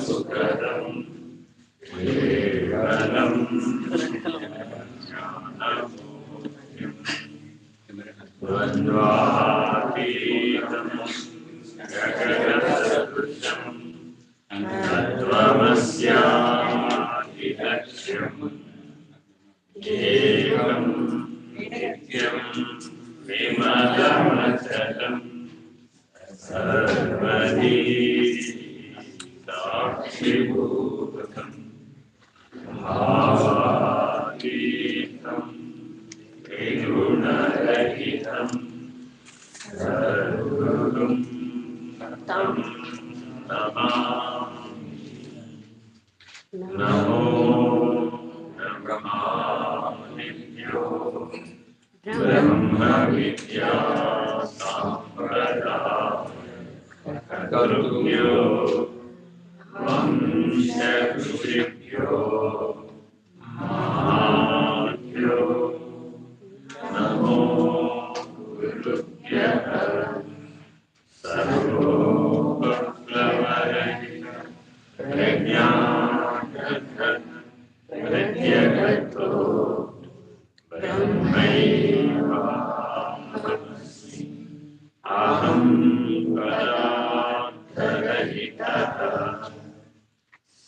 सुखदं केवलं ज्ञानमूर्तिं द्वन्द्वातीतं जगदसदृशं तत्त्वमस्यादिलक्ष्यम् एकं नित्यं विमलमचलं सर्वदी साक्षिभूतं भावातीतं त्रिगुणरहितं सद्गुरुं तं नमामि। नमो ब्रह्मादिभ्यो ब्रह्मविद्या सम्प्रदायकर्तृभ्यो वंशऋषिभ्यो महाभ्यो नमो गुरुभ्यः सर्वोपप्लवरहित प्रज्ञानघनप्रत्यगतो ब्रह्मैवाहमस्मि अहं पदार्थरहितः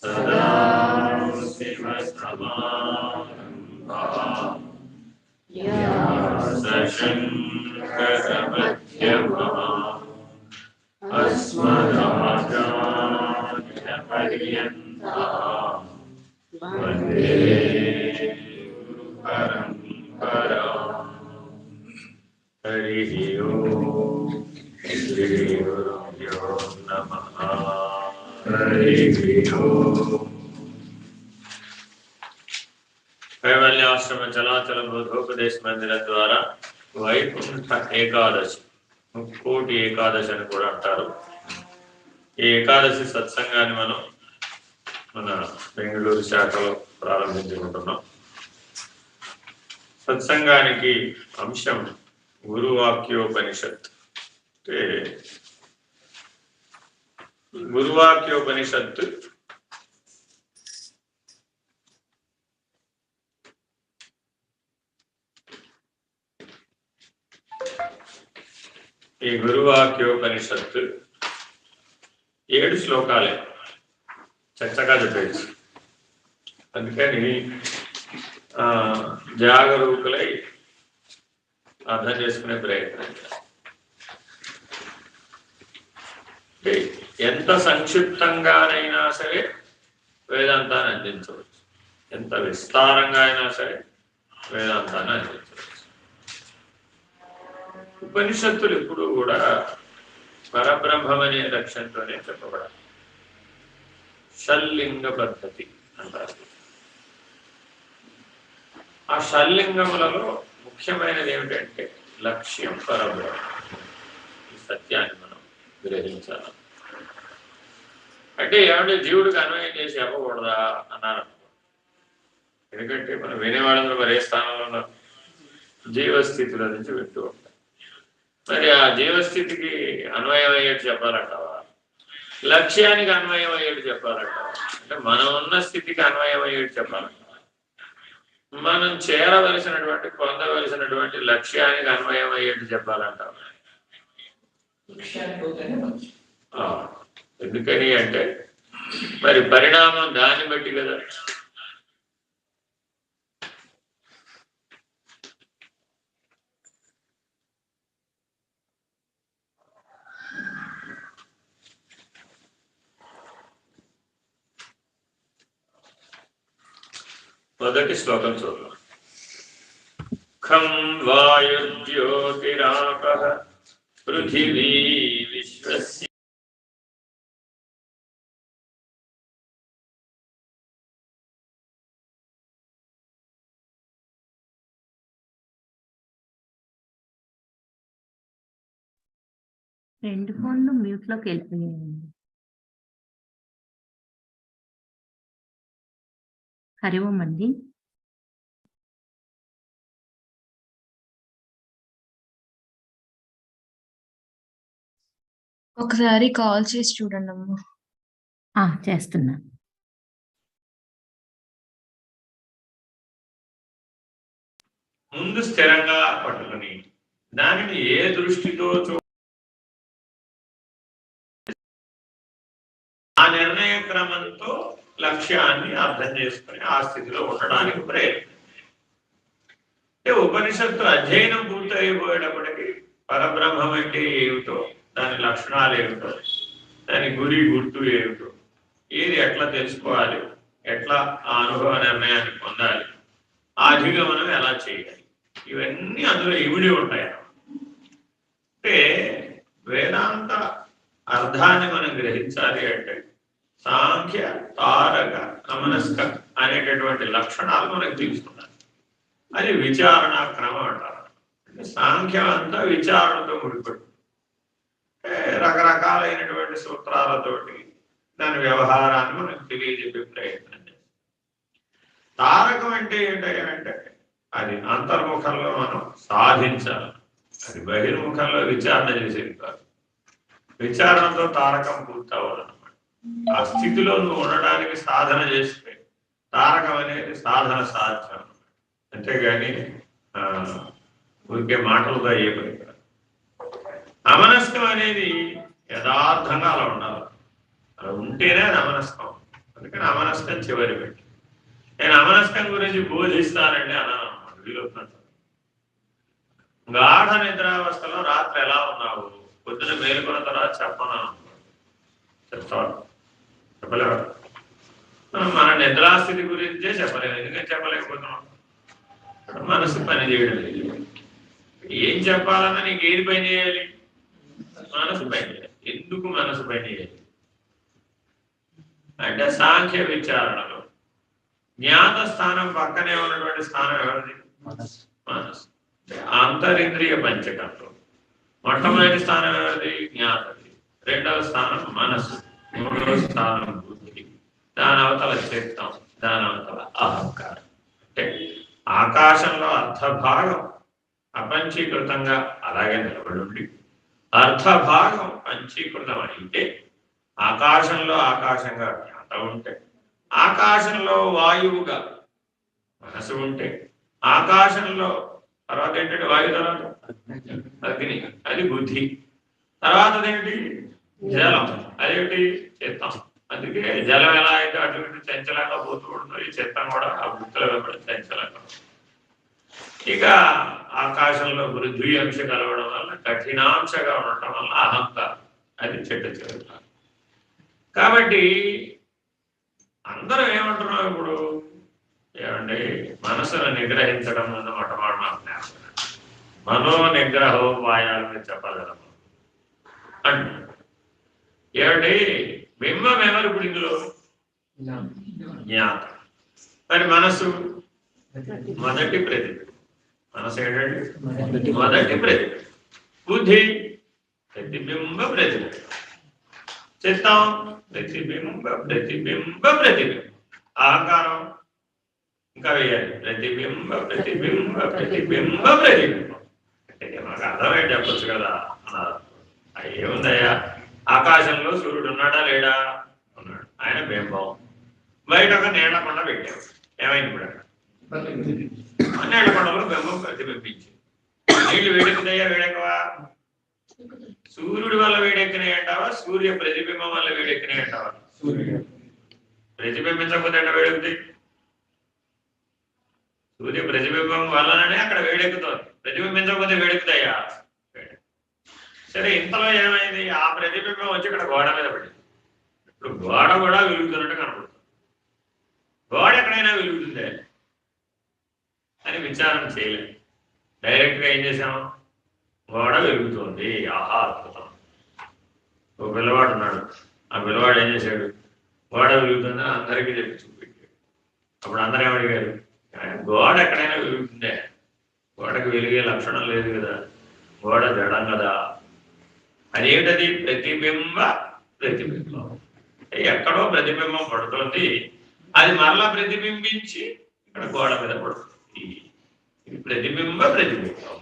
सदाशिवसमारम्भाम् व्यासशङ्करमध्यमाम् अस्मदाचार्यपर्यन्ताम् वन्दे गुरुपरम्पराम्। हरिः ओम् श्रीगुरुभ्यो नमः। हरिः ओम्। कैवल्याश्रम चलाचल बोधोपदेश मंदिर द्वारा వైకుంఠ ఏకాదశి ముక్కోటి ఏకాదశి అని కూడా అంటారు. ఈ ఏకాదశి సత్సంగాన్ని మనం మన బెంగళూరు శాఖలో ప్రారంభించుకుంటున్నాం. సత్సంగానికి అంశం గురువాక్యోపనిషత్. అంటే గురువాక్యోపనిషత్తు ఈ గురువాక్యోపనిషత్తు 7 శ్లోకాలే చక్కగా చెప్పేసి, అందుకని జాగరూకులై అర్థం చేసుకునే ప్రయత్నం. ఎంత సంక్షిప్తంగానైనా సరే వేదాంతాన్ని అందించవచ్చు, ఎంత విస్తారంగా అయినా సరే వేదాంతాన్ని అందించవచ్చు. ఉపనిషత్తులు ఎప్పుడు కూడా పరబ్రహ్మం అనే లక్ష్యంతోనే చెప్పబడాలి. షల్లింగ పద్ధతి అంటారు. ఆ షల్లింగములలో ముఖ్యమైనది ఏమిటంటే లక్ష్యం పరబ్రహ్మం. ఈ సత్యాన్ని మనం గ్రహించాలి. అంటే ఏమంటే జీవుడికి అన్వయం చేసి చెప్పకూడదా అన్నారు. ఎందుకంటే మనం వినేవాళ్ళందరూ మరి ఏ స్థానంలో ఉన్నారు? జీవస్థితిలో నుంచి వింటూ ఉంటాం. మరి ఆ జీవస్థితికి అన్వయం అయ్యేట్టు చెప్పాలంటావా, లక్ష్యానికి అన్వయం అయ్యేట్టు చెప్పాలంటావా? అంటే మనం ఉన్న స్థితికి అన్వయం అయ్యేట్టు చెప్పాలంటావా, మనం చేరవలసినటువంటి పొందవలసినటువంటి లక్ష్యానికి అన్వయం అయ్యేట్టు చెప్పాలంటావా? ఎందుకని అంటే మరి పరిణామం దాన్ని బట్టి కదా. మొదటి శ్లోకం చూద్దాం. ఖం వాయుర్జ్యోతిరాపః పృథివీ విశ్వస్య రెండు ఫోన్లు మ్యూట్లోకి వెళ్ళిపోయాయండి. హరి ఓం అండి. ఒకసారి కాల్ చేసి చూడండి అమ్మా. చేస్తున్నా. ముందు స్థిరంగా పట్టుకుని దానిని ఏ దృష్టితో ఆ నిర్ణయ క్రమంతో లక్ష్యాన్ని అర్థం చేసుకుని ఆ స్థితిలో ఉండడానికి ప్రయత్నం. ఉపనిషత్తు అధ్యయనం పూర్తయిపోయేటప్పటికి పరబ్రహ్మం అంటే ఏమిటో, దాని లక్షణాలు ఏమిటో, దాని గురి గుర్తు ఏమిటో, ఏది ఎట్లా తెలుసుకోవాలి, ఎట్లా ఆ అనుభవ నిర్ణయాన్ని పొందాలి, ఆ అధిగమనం ఎలా చేయాలి, ఇవన్నీ అందులో ఇమిడి ఉంటాయి. అంటే వేదాంత అర్థాన్ని మనం గ్రహించాలి అంటే సాంఖ్య, తారక, అమనస్క అనేటటువంటి లక్షణాలు మనకు తీసుకున్నారు. అది విచారణ క్రమం అంటారు. అంటే సాంఖ్యం అంతా విచారణతో ముడిపడు, రకరకాలైనటువంటి సూత్రాలతోటి దాని వ్యవహారాన్ని మనకు తెలియజెప్పే ప్రయత్నం చేస్తాం. తారకం అంటే ఏంటంటే అది అంతర్ముఖంలో మనం సాధించాలి, అది బహిర్ముఖంలో విచారణ చేసేది కాదు. విచారణతో తారకం పూర్తవ్వాలన్నమాట. ఆ స్థితిలో నువ్వు ఉండడానికి సాధన చేస్తే తారకం అనేది సాధన సాధ్యం. అంతేగాని ఊరికే మాటలుగా ఏ పని కాదు. అమనస్కం అనేది యథార్థంగా అలా ఉండాలి, అలా ఉంటేనే అది అమనస్కం. అందుకని అమనస్కం చివరి పెట్టి నేను అమనస్కం గురించి బోధిస్తానండి అన్నాను అన్నమాట. వీలవుతున్నట్టు గాఢ నిద్రావస్థలో రాత్రి ఎలా ఉన్నావు, పొద్దున మేలుకున్న తర్వాత చెప్పను చెప్తాను, చెప్పలేవు. మన నిద్రాస్థితి గురించే చెప్పలేము. ఎందుకని చెప్పలేకపోతున్నాం? మనసు పని చేయడం లేదు. ఏం చెప్పాలన్నా నీకు ఏది పని చేయాలి? మనసు పని చేయాలి. ఎందుకు మనసు పని చేయాలి అంటే సాంఖ్య విచారణలో జ్ఞాత స్థానం పక్కనే ఉన్నటువంటి స్థానం ఎవరిది? మనసు. అంతరింద్రియ పంచకంలో మొట్టమొదటి స్థానం ఎవరిది? జ్ఞాతది. రెండవ స్థానం మనసు. మూడవ స్థానం బుద్ధి. దాని అవతల చిత్తం, దాని అవతల అహంకారం. అంటే ఆకాశంలో అర్ధభాగం అపంచీకృతంగా అలాగే నిలబడి ఉండి అర్ధభాగం పంచీకృతం అయితే ఆకాశంలో ఆకాశంగా జ్ఞాత ఉంటే, ఆకాశంలో వాయువుగా మనసు ఉంటే, ఆకాశంలో తర్వాత ఏంటంటే వాయు తర్వాత అగ్ని, అది బుద్ధి. తర్వాత ఏంటి? జలం, అదేమిటి? చిత్తం. అందుకే జలం ఎలా అయితే అటువంటి చంచలంగా పోతూ ఉంటుందో ఈ చిత్తం కూడా ఆ బుద్ధిలో వెంబడి చంచలంగా. ఇక ఆకాశంలో పృథ్వీ అంశ కలవడం వల్ల కఠినాంశగా ఉండటం వల్ల అహంకారం, అది చెట్టు చివరి. కాబట్టి అందరం ఏమంటున్నాం ఇప్పుడు? ఏమండి, మనసును నిగ్రహించడం ముందు మొట్టమొదటి మనో నిగ్రహోపాయాలు మీరు చెప్పగలము అంటున్నాడు. ఏమండి, బింబం ఎవరు ఇప్పుడు ఇందులో? జ్ఞాత. మరి మనసు మొదటి ప్రతిబింబం. మనసు ఏంటండి? మొదటి ప్రతిబింబం. బుద్ధి ప్రతిబింబ ప్రతిబింబం. చిత్తం ప్రతిబింబ ప్రతిబింబ ప్రతిబింబం. అహంకారం ఇంకా వేయాలి, ప్రతిబింబ ప్రతిబింబ ప్రతిబింబ ప్రతిబింబం. అంటే మాకు అర్థమేంటి చెప్పచ్చు కదా అన్నారు. ఏముందయ్యా, ఆకాశంలో సూర్యుడు ఉన్నాడా లేడా? ఉన్నాడు, ఆయన బింబం. బయట ఒక నీళ్లకొండ పెట్టావు, ఏమైంది ఇప్పుడు? నీళ్లకొండలో బింబం ప్రతిబింబించింది. నీళ్లు వేడెక్కుతాయా వేడెక్కవా? సూర్యుడి వల్ల వేడెక్కినాయి అంటావా, సూర్య ప్రతిబింబం వల్ల వేడెక్కినాయి అంటావా? ప్రతిబింబించకపోతే ఎట్లా వేడెక్కుతాయి? సూర్య ప్రతిబింబం వల్లనే అక్కడ వేడెక్కుతుంది, ప్రతిబింబించకపోతే వేడెక్కుతాయా? సరే, ఇంతలో ఏమైంది? ఆ ప్రతిబింబం వచ్చి ఇక్కడ గోడ మీద పడింది. ఇప్పుడు గోడ కూడా వెలుగుతున్నట్టు కనపడుతుంది. గోడ ఎక్కడైనా వెలుగుతుందే అని విచారణ చేయలేదు. డైరెక్ట్గా ఏం చేసాం? గోడ వెలుగుతుంది, ఆహా అద్భుతం. ఒక పిల్లవాడు ఉన్నాడు, ఆ పిల్లవాడు ఏం చేశాడు? గోడ వెలుగుతుందని అందరికీ చెప్పి చూపెట్టాడు. అప్పుడు అందరూ ఏమడిగారు? గోడ ఎక్కడైనా వెలుగుతుందే, గోడకు వెలిగే లక్షణం లేదు కదా, గోడ జడం కదా. అదేమిటది? ప్రతిబింబ ప్రతిబింబం. ఎక్కడో ప్రతిబింబం పడుతుంది, అది మరలా ప్రతిబింబించి ఇక్కడ గోడ మీద పడుతుంది. ఇది ప్రతిబింబ ప్రతిబింబం.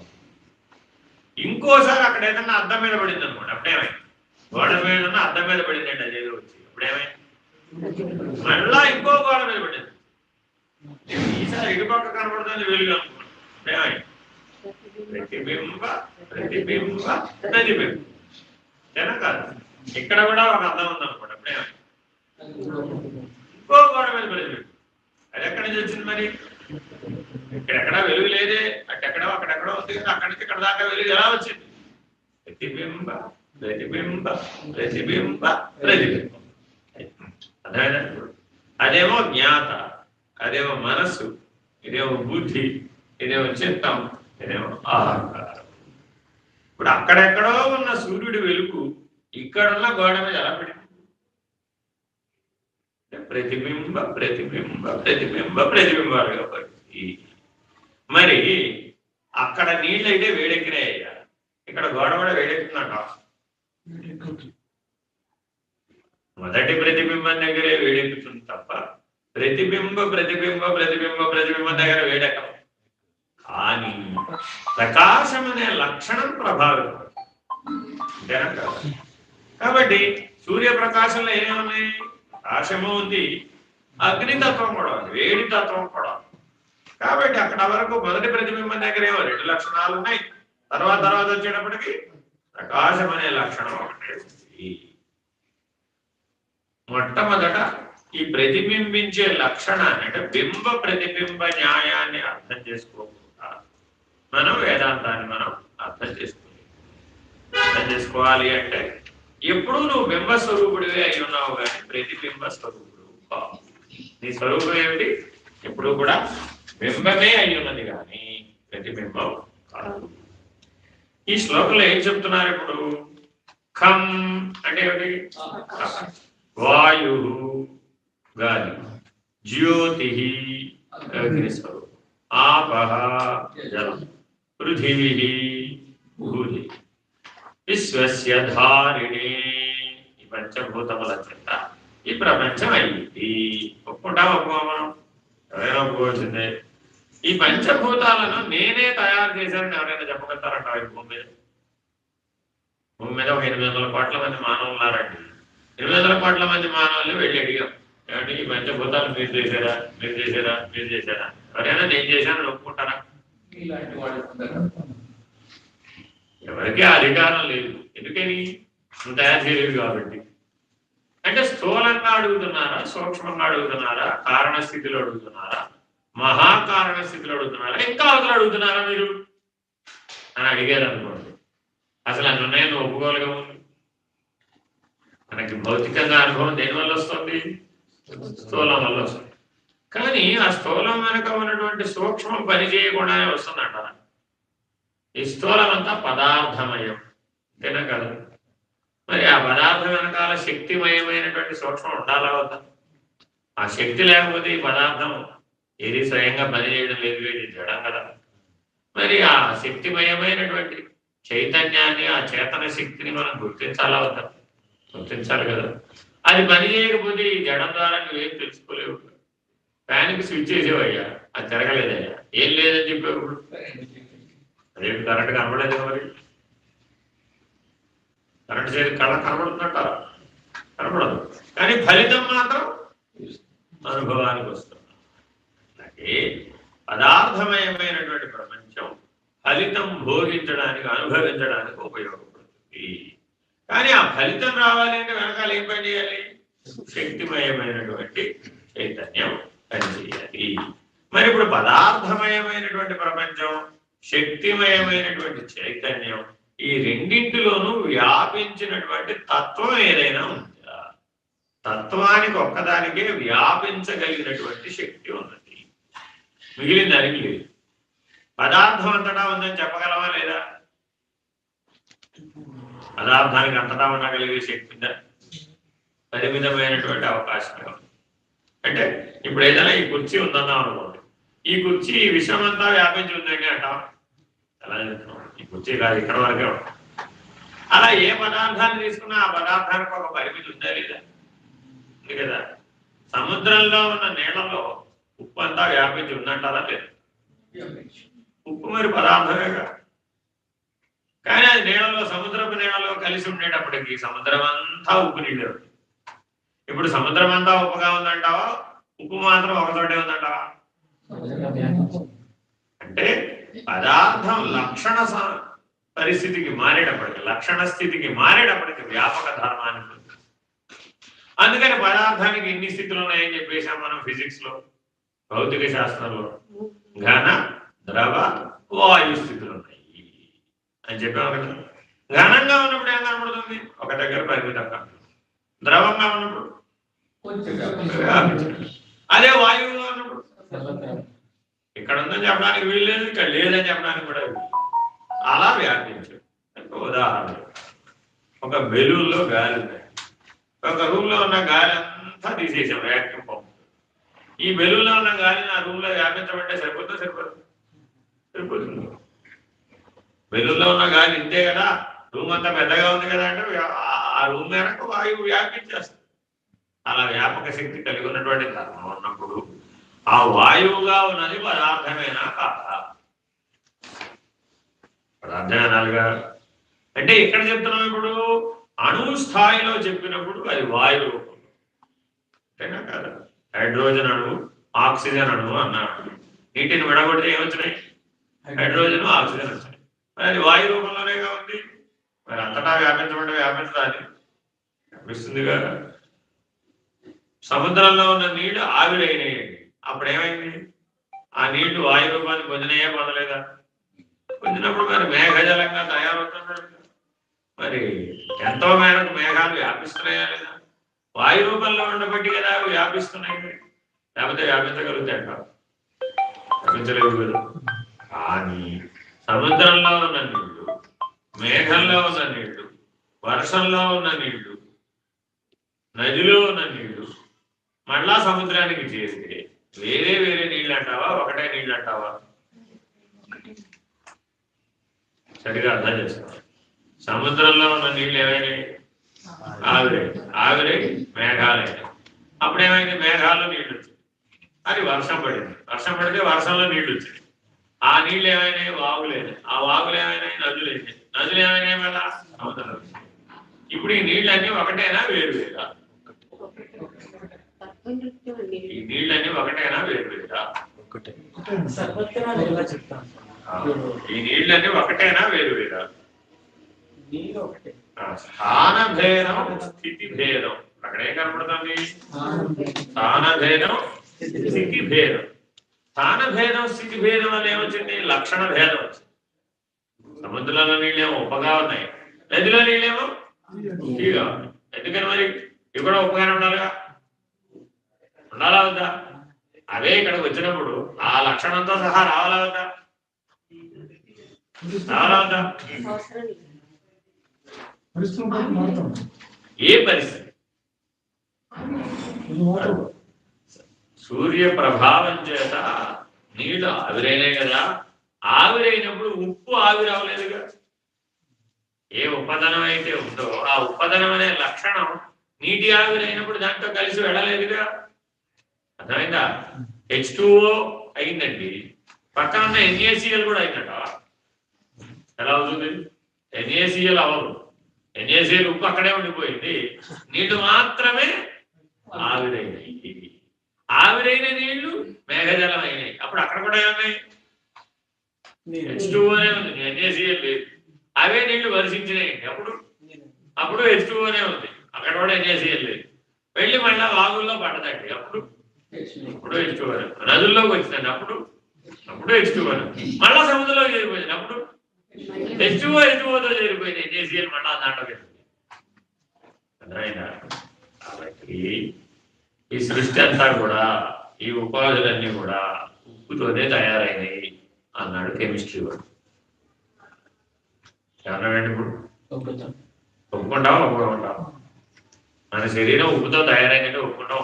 ఇంకోసారి అక్కడ ఏదన్నా అద్దం మీద పడింది అనుకోండి, అప్పుడేమైంది? గోడ మీద అద్దం మీద పడిందండి, అదేదో వచ్చి అప్పుడేమైంది? మళ్ళా ఇంకో గోడ మీద పడింది. ఈసారి ఇటుపక్క కనబడుతుంది వెలుగు అనుకున్నాం. ప్రతిబింబ ప్రతిబింబ ప్రతిబింబ కాదు. ఇక్కడ కూడా ఒక అర్థం ఉందనుకోండి. ఇంకో గోడ మీద పడింది. అది ఎక్కడి నుంచి వచ్చింది మరి? ఇక్కడెక్కడా వెలుగు లేదే, అటెక్కడో అక్కడెక్కడో ఉంది కదా, అక్కడి నుంచి ఇక్కడ దాకా వెలుగు ఎలా వచ్చింది? ప్రతిబింబ ప్రతిబింబ ప్రతిబింబ ప్రతిబింబం. అదేమో జ్ఞాత, అదేమో మనస్సు, ఇదేమో బుద్ధి, ఇదేమో చిత్తం, ఇదేమో అహంకారం. ఇప్పుడు అక్కడెక్కడో ఉన్న సూర్యుడి వెలుగు ఇక్కడున్న గోడ మీద ఎలా పడింది? ప్రతిబింబ ప్రతిబింబ ప్రతిబింబ ప్రతిబింబాలుగా పడింది. మరి అక్కడ నీళ్ళైతే వేడెక్కినాయ్యా, ఇక్కడ గోడ కూడా వేడెక్కుతుందంట. మొదటి ప్రతిబింబం దగ్గరే వేడెక్కుతుంది తప్ప ప్రతిబింబ ప్రతిబింబ ప్రతిబింబ ప్రతిబింబం దగ్గర వేడెక్కం. కానీ ప్రకాశం అనే లక్షణం ప్రభావితం. అంతేనా కదా? కాబట్టి సూర్యప్రకాశంలో ఏమేమి ప్రకాశము ఉంది, అగ్నితత్వం కూడా ఉంది, వేడి తత్వం కూడా ఉంది. కాబట్టి అక్కడ వరకు మొదటి ప్రతిబింబం దగ్గర ఏమో 2 లక్షణాలు ఉన్నాయి. తర్వాత వచ్చేటప్పటికి ప్రకాశం అనే లక్షణం ఒకటే ఉంది. మొట్టమొదట ఈ ప్రతిబింబించే లక్షణాన్ని అంటే బింబ ప్రతిబింబ న్యాయాన్ని అర్థం చేసుకోకుండా మనం వేదాంతాన్ని మనం అర్థం చేసుకోవాలి. అంటే ఎప్పుడు నువ్వు బింబ స్వరూపుడివే అయి ఉన్నావు కానీ ప్రతిబింబ స్వరూపుడు కావు. నీ స్వరూపం ఏమిటి? ఎప్పుడు కూడా బింబమే అయి ఉన్నది కానీ ప్రతిబింబం కాదు. ఈ శ్లోకంలో ఏం చెప్తున్నారు? ఇప్పుడు ఖం అంటే ఏమిటి? వాయు గాలి, జ్యోతి అగ్ని స్వరూపం, ఆపః జలం, పృథివీ భూమి, విశ్వస్య ధారిణి. ఈ పంచభూతముల చెంత ఈ ప్రపంచం అయ్యింది. ఒప్పుకుంటా ఒప్పుకోమనం ఎవరైనా ఒప్పుకోవాల్సిందే. ఈ పంచభూతాలను నేనే తయారు చేశానని ఎవరైనా చెప్పగలుగుతారంట? భూమి మీద ఒక 800 కోట్ల మంది మానవులు ఉన్నారండి. 800 కోట్ల మంది మానవుల్ని వెళ్ళి అడిగాం, ఏమంటే ఈ పంచభూతాలు మీరు చేశారా, మీరు చేశారా, మీరు చేశారా? ఎవరైనా నేను చేశానని ఒప్పుకుంటారా? ఎవరికీ అధికారం లేదు. ఎందుకని? నువ్వు తయారు చేయలేదు కాబట్టి. అంటే స్థూలంగా అడుగుతున్నారా, సూక్ష్మంగా అడుగుతున్నారా, కారణ స్థితిలో అడుగుతున్నారా, మహాకారణ స్థితిలో అడుగుతున్నారా, ఇంకా అవతల అడుగుతున్నారా మీరు అని అడిగారు అనుకోండి. అసలు అన్ని ఉన్నాయని ఒప్పుకోలుగా ఉంది. మనకి భౌతికంగా అనుభవం దేనివల్ల వస్తుంది? స్థూలం వల్ల వస్తుంది. కానీ ఆ స్థూలం వెనక ఉన్నటువంటి సూక్ష్మం పని చేయకుండానే వస్తుందంట. ఈ స్థూలం అంతా పదార్థమయం, అంతేనా కదా? మరి ఆ పదార్థం వెనకాల శక్తిమయమైనటువంటి సూక్ష్మం ఉండాలా వద్దా? ఆ శక్తి లేకపోతే ఈ పదార్థం ఏది స్వయంగా పనిచేయడం లేదు, ఇది జడం కదా. మరి ఆ శక్తిమయమైనటువంటి చైతన్యాన్ని, ఆ చేతన శక్తిని మనం గుర్తించాలా వద్దా? గుర్తించాలి కదా. అది పని చేయకపోతే ఈ జడం ద్వారా నువ్వేం తెలుసుకోలేవు. ఫ్యాన్కి స్విచ్ చేసేవయ్యా, అది తిరగలేదయ్యా, ఏం లేదని చెప్పేప్పుడు అదేంటి కరెంట్ కనబడలేదు కదా. మరి కరెంట్ చేసి కళ్ళ కనబడుతుందంటారా? కనబడదు. కానీ ఫలితం మాత్రం అనుభవానికి వస్తుంది. అలాగే పదార్థమయమైనటువంటి ప్రపంచం ఫలితం భోగించడానికి, అనుభవించడానికి ఉపయోగపడుతుంది. కానీ ఆ ఫలితం రావాలి అంటే వెనకాల ఏం పని చేయాలి? శక్తిమయమైనటువంటి చైతన్యం పనిచేయాలి. మరి ఇప్పుడు పదార్థమయమైనటువంటి ప్రపంచం, శక్తిమయమైనటువంటి చైతన్యం, ఈ రెండింటిలోనూ వ్యాపించినటువంటి తత్వం ఏదైనా ఉందా? తత్వానికి ఒక్కదానికే వ్యాపించగలిగినటువంటి శక్తి ఉన్నది, మిగిలిన దానికి లేదు. పదార్థం అంతటా ఉందని చెప్పగలవా లేదా? పదార్థానికి అంతటా ఉండగలిగే శక్తి ఉందా? పరిమితమైనటువంటి అవకాశమే ఉంది. అంటే ఇప్పుడు ఏదైనా ఈ కుర్చీ ఉందన్నాం అనుకోండి, ఈ కుర్చీ ఈ విషయం అంతా వ్యాపించి ఉందండి అంటాం. ఎలా చెప్తున్నాం? ఈ కుర్చీ కాదు, ఇక్కడ వరకే ఉంటాం. అలా ఏ పదార్థాన్ని తీసుకున్నా ఆ పదార్థానికి ఒక పరిమితి ఉందా లేదా? ఉంది కదా. సముద్రంలో ఉన్న నీళ్ళలో ఉప్పు అంతా వ్యాపించి ఉందంటారా లేదు? ఉప్పు మరి పదార్థమేగా. కానీ అది నీళ్ళలో, సముద్రపు నీళ్ళలో కలిసి ఉండేటప్పటికి సముద్రం అంతా ఉప్పు నీళ్ళు. ఇప్పుడు సముద్రం అంతా ఉప్పుగా ఉందంటావా, ఉప్పు మాత్రం ఒకతోటే ఉందంటావా? అంటే పదార్థం లక్షణ పరిస్థితికి మారేటప్పటికి, లక్షణ స్థితికి మారేటప్పటికి వ్యాపక ధర్మానికి ఉంది. అందుకని పదార్థానికి ఎన్ని స్థితులు ఉన్నాయని చెప్పేసాం మనం ఫిజిక్స్ లో, భౌతిక శాస్త్రంలో. ఘన, ద్రవ, వాయు స్థితులు ఉన్నాయి అని చెప్పాము కదా. ఘనంగా ఉన్నప్పుడు ఏం కనబడుతుంది? ఒక దగ్గర పరిమితంగా. ద్రవంగా ఉన్నప్పుడు అదే వాయువుగా ఉన్నప్పుడు ఇక్కడ ఉందని చెప్పడానికి వీలు లేదు, ఇక్కడ లేదని చెప్పడానికి కూడా వీలు. అలా వ్యాపించు. ఉదాహరణ, ఒక బెలూన్లో గాలి ఉంది. ఒక రూమ్లో ఉన్న గాలి అంతా తీసేసాం వ్యాక్యూమ్ పంప్. ఈ బెలూన్లో ఉన్న గాలిని ఆ రూమ్లో వ్యాపించమంటే సరిపోతుందా? సరిపోతుంది. బెలూన్లో ఉన్న గాలి ఇంతే కదా, రూమ్ అంతా పెద్దగా ఉంది కదా అంటే ఆ రూమ్ మేరకు వాయువు వ్యాపించేస్తుంది. అలా వ్యాపక శక్తి కలిగి ఉన్నటువంటి ధర్మం ఉన్నప్పుడు ఆ వాయువుగా ఉన్నది పదార్థమేనా కాదా? పదార్థమేనాలుగా. అంటే ఎక్కడ చెప్తున్నాం ఇప్పుడు? అణువు స్థాయిలో చెప్పినప్పుడు అది వాయు రూపంలో, అంతేనా కాదా? హైడ్రోజన్ అణువు, ఆక్సిజన్ అణువు అన్నాడు. నీటిని విడగొడితే ఏమొచ్చినాయి? హైడ్రోజన్, ఆక్సిజన్ వచ్చినాయి. మరి అది వాయు రూపంలోనేగా ఉంది. మరి అంతటా వ్యాపించమంటే వ్యాపించడాన్ని వ్యాపిస్తుంది కదా. సముద్రంలో ఉన్న నీళ్లు ఆవిరైనాయండి, అప్పుడు ఏమైంది? ఆ నీళ్లు వాయు రూపాన్ని పొందినయే పొందలేదా? పొందినప్పుడు మరి మేఘజలంగా తయారవుతున్నాడు. మరి ఎంతో మేరకు మేఘాలు వ్యాపిస్తున్నాయా లేదా? వాయు రూపంలో ఉండబట్టి కదా అవి వ్యాపిస్తున్నాయి. లేకపోతే వ్యాపించగలుగుతాయి అంటారు, వ్యాపించలేవు కదా. కానీ సముద్రంలో ఉన్న నీళ్లు, మేఘంలో ఉన్న నీళ్లు, వర్షంలో ఉన్న నీళ్లు, నదిలో ఉన్న నీళ్లు మళ్ళా సముద్రానికి చేస్తే వేరే వేరే నీళ్ళు అంటావా, ఒకటే నీళ్ళు అంటావా? సరిగా అర్థం చేసుకోవాలి. సముద్రంలో ఉన్న నీళ్ళు ఏమైనాయి? ఆవిరై మేఘాలైనాయి. అప్పుడు ఏమైంది? మేఘాల్లో నీళ్లు వచ్చాయి. అది వర్షం పడింది. వర్షం పడితే వర్షంలో నీళ్లు వచ్చాయి. ఆ నీళ్ళు ఏమైనాయి? వాగులైనాయి. ఆ వాగులు ఏమైనాయి? నదులు అయినాయి. నదులు ఏమైనాయి? మళ్ళా సముద్రంలో. ఇప్పుడు ఈ నీళ్ళన్నీ ఒకటేనా వేరు వేరా? ఈ నీళ్ళన్నీ ఒకటేనా వేరు వేరా? ఈ నీళ్ళన్నీ ఒకటేనా వేరు వేరా? స్థాన భేదం, స్థితి భేదం. అక్కడ ఏం కనపడుతుంది? స్థాన భేదం, స్థితి భేదం. స్థాన భేదం, స్థితి భేదం వల్ల ఏమొచ్చింది? లక్షణ భేదం వచ్చింది. సముద్రంలో నీళ్ళేమో ఉప్పగా ఉన్నాయి, నదిలో నీళ్ళేమో తీగా ఉన్నాయి. ఎందుకని మరి ఇక్కడ ఉప్పగానే ఉండాలిగా, ఉండాలా వద్దా? అవే ఇక్కడికి వచ్చినప్పుడు ఆ లక్షణంతో సహా రావాలా వద్దా? రావాలా వద్దా? ఏ పరిస్థితి? సూర్య ప్రభావం చేత నీళ్లు ఆవిరైనాయి కదా. ఆవిరైనప్పుడు ఉప్పు ఆవిరవలేదుగా. ఏ ఉపదనం అయితే ఉందో ఆ ఉపదనం అనే లక్షణం నీటి ఆవిరైనప్పుడు దాంట్లో కలిసి వెళ్ళలేదుగా. అర్థమైందా? H2O అయిందండి, పక్కన ఉన్న NaCl కూడా అయిందట. ఎలా అవుతుంది? NaCl అవ్వదు. NaCl ఉప్పు అక్కడే ఉండిపోయింది, నీళ్లు మాత్రమే ఆవిరైనాయి. ఆవిరైన నీళ్లు మేఘజలం అయినాయి. అప్పుడు అక్కడ కూడా ఏమన్నాయి? H2Oనే ఉంది, NaCl లేదు. అవే నీళ్లు వర్షించినాయండి, అప్పుడు H2Oనే ఉంది, అక్కడ కూడా NaCl లేదు. వెళ్ళి మళ్ళా వాగుల్లో పడదండి, అప్పుడు H2O. నదుల్లోకి వచ్చిందండి, అప్పుడు H2O. మళ్ళా సముద్రంలో చేరిపోయింది, అప్పుడు H2Oతో చేరిపోయింది. NaCl మళ్ళా దాంట్లోకి అర్థమైందా? కాబట్టి ఈ సృష్టి అంతా కూడా, ఈ ఉపాధులన్నీ కూడా ఉప్పుతోనే తయారైనవి అన్నాడు కెమిస్ట్రీ వాడు. ఏమన్నాడండి? ఇప్పుడు ఒప్పుకుంటావా ఒప్పుకుంటావా? మన శరీరం ఉప్పుతో తయారైందంటే ఒప్పుకుంటాం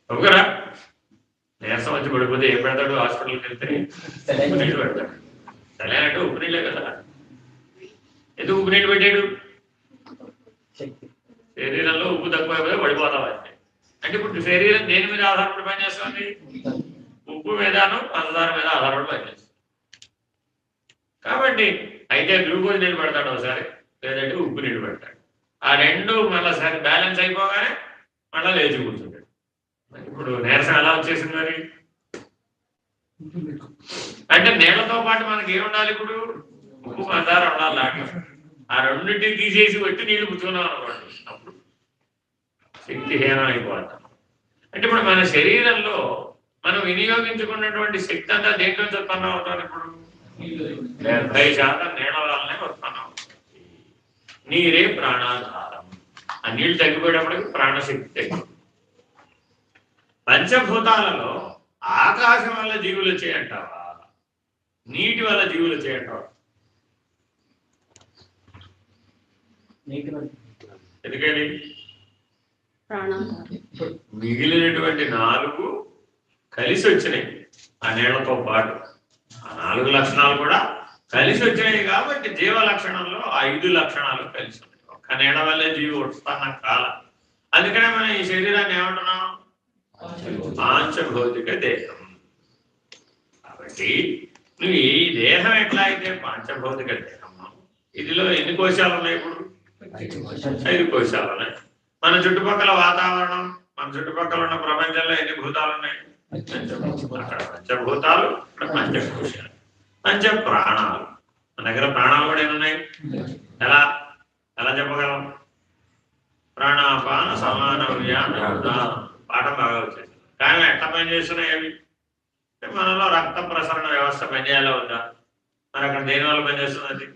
ఒప్పుకరా? నీరసం వచ్చి పడిపోతే ఏం పెడతాడు? హాస్పిటల్కి వెళ్తే ఉప్పు నీళ్ళు పెడతాడు. సరేనంటే ఉప్పు నీళ్ళే కదా. ఎందుకు ఉప్పు నీళ్ళు పెట్టాడు? శరీరంలో ఉప్పు తక్కువైపోతే పడిపోతావు అంటే ఇప్పుడు శరీరం దేని మీద ఆధారపడి పనిచేస్తుంది? ఉప్పు మీదను పంచదార మీద ఆధారపడి పనిచేస్తుంది. కాబట్టి అయితే గ్లూకోజ్ నీళ్ళు పెడతాడు ఒకసారి, లేదంటే ఉప్పు నీళ్ళు పెడతాడు. ఆ రెండు మళ్ళీ సరి బ్యాలెన్స్ అయిపోగానే మళ్ళీ లేచి కూర్చుంటాడు. ఇప్పుడు నీరసం ఎలా వచ్చేసింది మరి? అంటే నీళ్ళతో పాటు మనకి ఏముండాలి? ఇప్పుడు ఉప్పు మందారం ఉండాలి దాంట్లో. ఆ రెండింటిని తీసేసి వచ్చి నీళ్లు పుచ్చుకున్నాం అనుకోండి, అప్పుడు శక్తిహీనం అయిపోతాం. అంటే ఇప్పుడు మన శరీరంలో మనం వినియోగించుకున్నటువంటి శక్తి అంతా దేంట్లో ఉత్పన్నం అవుతుంది? ఇప్పుడు 70% నీళ్ళ వల్లనే ఉత్పన్నం అవుతుంది. నీరే ప్రాణాధారం. ఆ నీళ్లు తగ్గిపోయేటప్పటికి ప్రాణశక్తి తగ్గిపోతుంది. పంచభూతాలలో ఆకాశం వల్ల జీవులు వచ్చాయంటావా, నీటి వల్ల జీవులు వచ్చాయంటావా? ఎందుకని? మిగిలినటువంటి 4 కలిసి వచ్చినాయి ఆ నీళ్లతో పాటు. ఆ 4 లక్షణాలు కూడా కలిసి వచ్చినాయి కాబట్టి జీవ లక్షణంలో 5 లక్షణాలు కలిసి ఉన్నాయి. ఒక్క నీళ్ళ వల్లే జీవి ఉత్పన్నం కాల. అందుకనే మనం ఈ శరీరాన్ని ఏమంటున్నాం? పాంచభౌతిక దేహం. కాబట్టి నువ్వు ఈ దేహం ఎట్లా అయితే పాంచభౌతిక దేహం, ఇదిలో ఎన్ని కోశాలు ఉన్నాయి? ఇప్పుడు 5 కోశాలు ఉన్నాయి. మన చుట్టుపక్కల వాతావరణం, మన చుట్టుపక్కల ఉన్న ప్రపంచంలో ఎన్ని భూతాలు ఉన్నాయి? అక్కడ పంచభూతాలు, ఇక్కడ పంచకోశాలు, పంచ ప్రాణాలు. మన దగ్గర ప్రాణాలు కూడా ఎన్ని ఉన్నాయి? ఎలా ఎలా చెప్పగలం? ప్రాణాపాన సమాన పాఠం బాగా వచ్చేసి. కానీ ఎట్లా పనిచేస్తున్నాయి అవి? మనలో రక్త ప్రసరణ వ్యవస్థ పనిచేయాలా ఉందా? మరి అక్కడ దేని వల్ల పనిచేస్తుంది?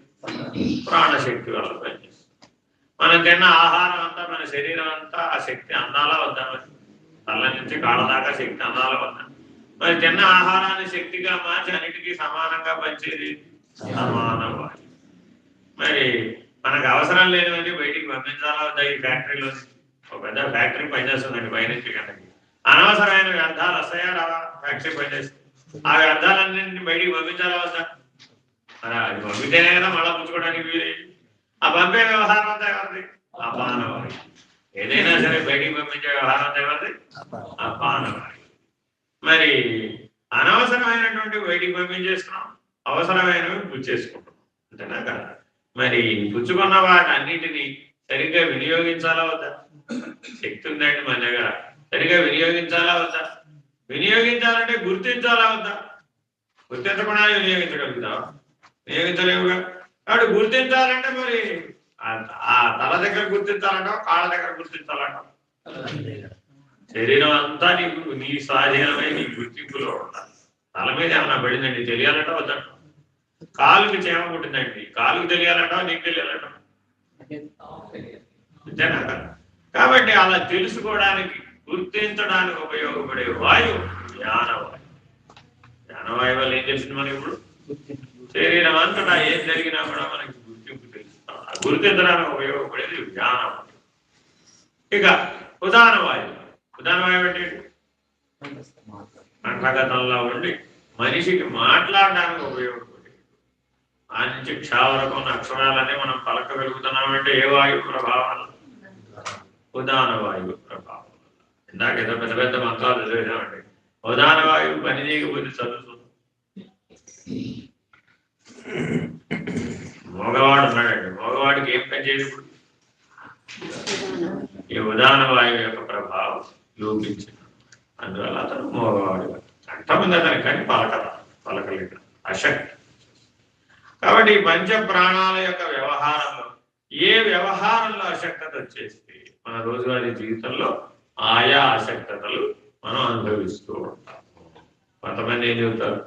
ప్రాణశక్తి వల్ల పనిచేస్తుంది. మనం తిన్న ఆహారం అంతా, మన శరీరం అంతా ఆ శక్తి అందాలా వద్దా? మరి తల నుంచి కాళ్ళ దాకా శక్తి అందాలా వద్దా? మరి తిన్న ఆహారాన్ని శక్తిగా మార్చి అన్నిటికీ సమానంగా పంచేది సమాన వాయువు. మరి మనకు అవసరం లేనివన్నీ బయటికి పంపించాలా వద్దా? ఈ ఫ్యాక్టరీలో ఒక పెద్ద ఫ్యాక్టరీ పనిచేస్తుందండి పైనుంచి కిందకి. అనవసరమైన వ్యర్థాలు వస్తాయా రావా? ఫ్యాక్టరీ పనిచేస్తుంది. ఆ వ్యర్థాలన్నింటినీ బయటికి పంపించాలా వద్దా? మరి అది పంపితేనే కదా మళ్ళా పుచ్చుకోవడానికి వీలైంది. ఆ పంపే వ్యవహారం అంతా ఎవరిది? అపానవాయువు. ఏదైనా సరే బయటికి పంపించే వ్యవహారం అంతా ఎవరిది? అపానవాయువు. మరి అనవసరమైనటువంటి బయటికి పంపించేస్తున్నాం, అవసరమైనవి పుచ్చేసుకుంటాం, అంతేనా కదా? మరి పుచ్చుకున్న వాటి అన్నిటినీ సరిగ్గా వినియోగించాలా వద్దా? శక్తి ఉందండి మన దగ్గర, సరిగ్గా వినియోగించాలా వద్దా? వినియోగించాలంటే గుర్తించాలా వద్దా? గుర్తించకుండా వినియోగించగలుగుతావా? వినియోగించలేవుగా. కాబట్టి గుర్తించాలంటే మరి ఆ తల దగ్గర గుర్తించాలంటావు, కాళ్ళ దగ్గర గుర్తించాలంటావు? శరీరం అంతా నీకు నీ స్వాధీనమై నీ గుర్తింపులో ఉండాలి. తల మీద ఏమన్నా పడిందండి తెలియాలంటా వద్దంటావు? కాలుకి చేమ పుట్టిందండి, కాలుకి తెలియాలంటావు, నీకు తెలియాలంటావు? అంతేనా? కాబట్టి అలా తెలుసుకోవడానికి, గుర్తించడానికి ఉపయోగపడే వాయువు జ్ఞానవాయువు. జ్ఞానవాయువు వల్ల ఏం తెలిసింది మనకి? ఇప్పుడు శరీరం అంతటా ఏం జరిగినా కూడా మనకి గుర్తింపు తెలుస్తాం. గుర్తించడానికి ఉపయోగపడేది జ్ఞానవాయువు. ఇక ఉదాహరణ వాయువు. ఉదాహరణ వాయువు అంటే కంఠగతంలో ఉండి మనిషికి మాట్లాడడానికి ఉపయోగపడేది. ఆ నుంచి క్ష వరకు ఉన్న అక్షరాలన్నీ మనం పలకగలుగుతున్నామంటే ఏ వాయువు ప్రభావం? ఉదాహరణ వాయువు ప్రభావం. ఇందాక ఏదో పెద్ద పెద్ద మంత్రాలు చదివామండి. ఉదాహరణ వాయువు పని చేయకపోతే చదువుతుంది. మగవాడు ఉన్నాడండి, మగవాడికి ఏం పని చేయదు? ఇప్పుడు ఈ ఉదాహరణ వాయువు యొక్క ప్రభావం లోపించింది. అందువల్ల అతను మగవాడు. కంఠముంది అతనికి, కానీ పలకలేదు, అశక్తి. కాబట్టి ఈ పంచ ప్రాణాల యొక్క వ్యవహారంలో ఏ వ్యవహారంలో అశక్తత వచ్చేస్తే మన రోజువారీ జీవితంలో ఆయా అశక్తతలు మనం అనుభవిస్తూ ఉంటాము. కొంతమంది ఏం చెబుతారు?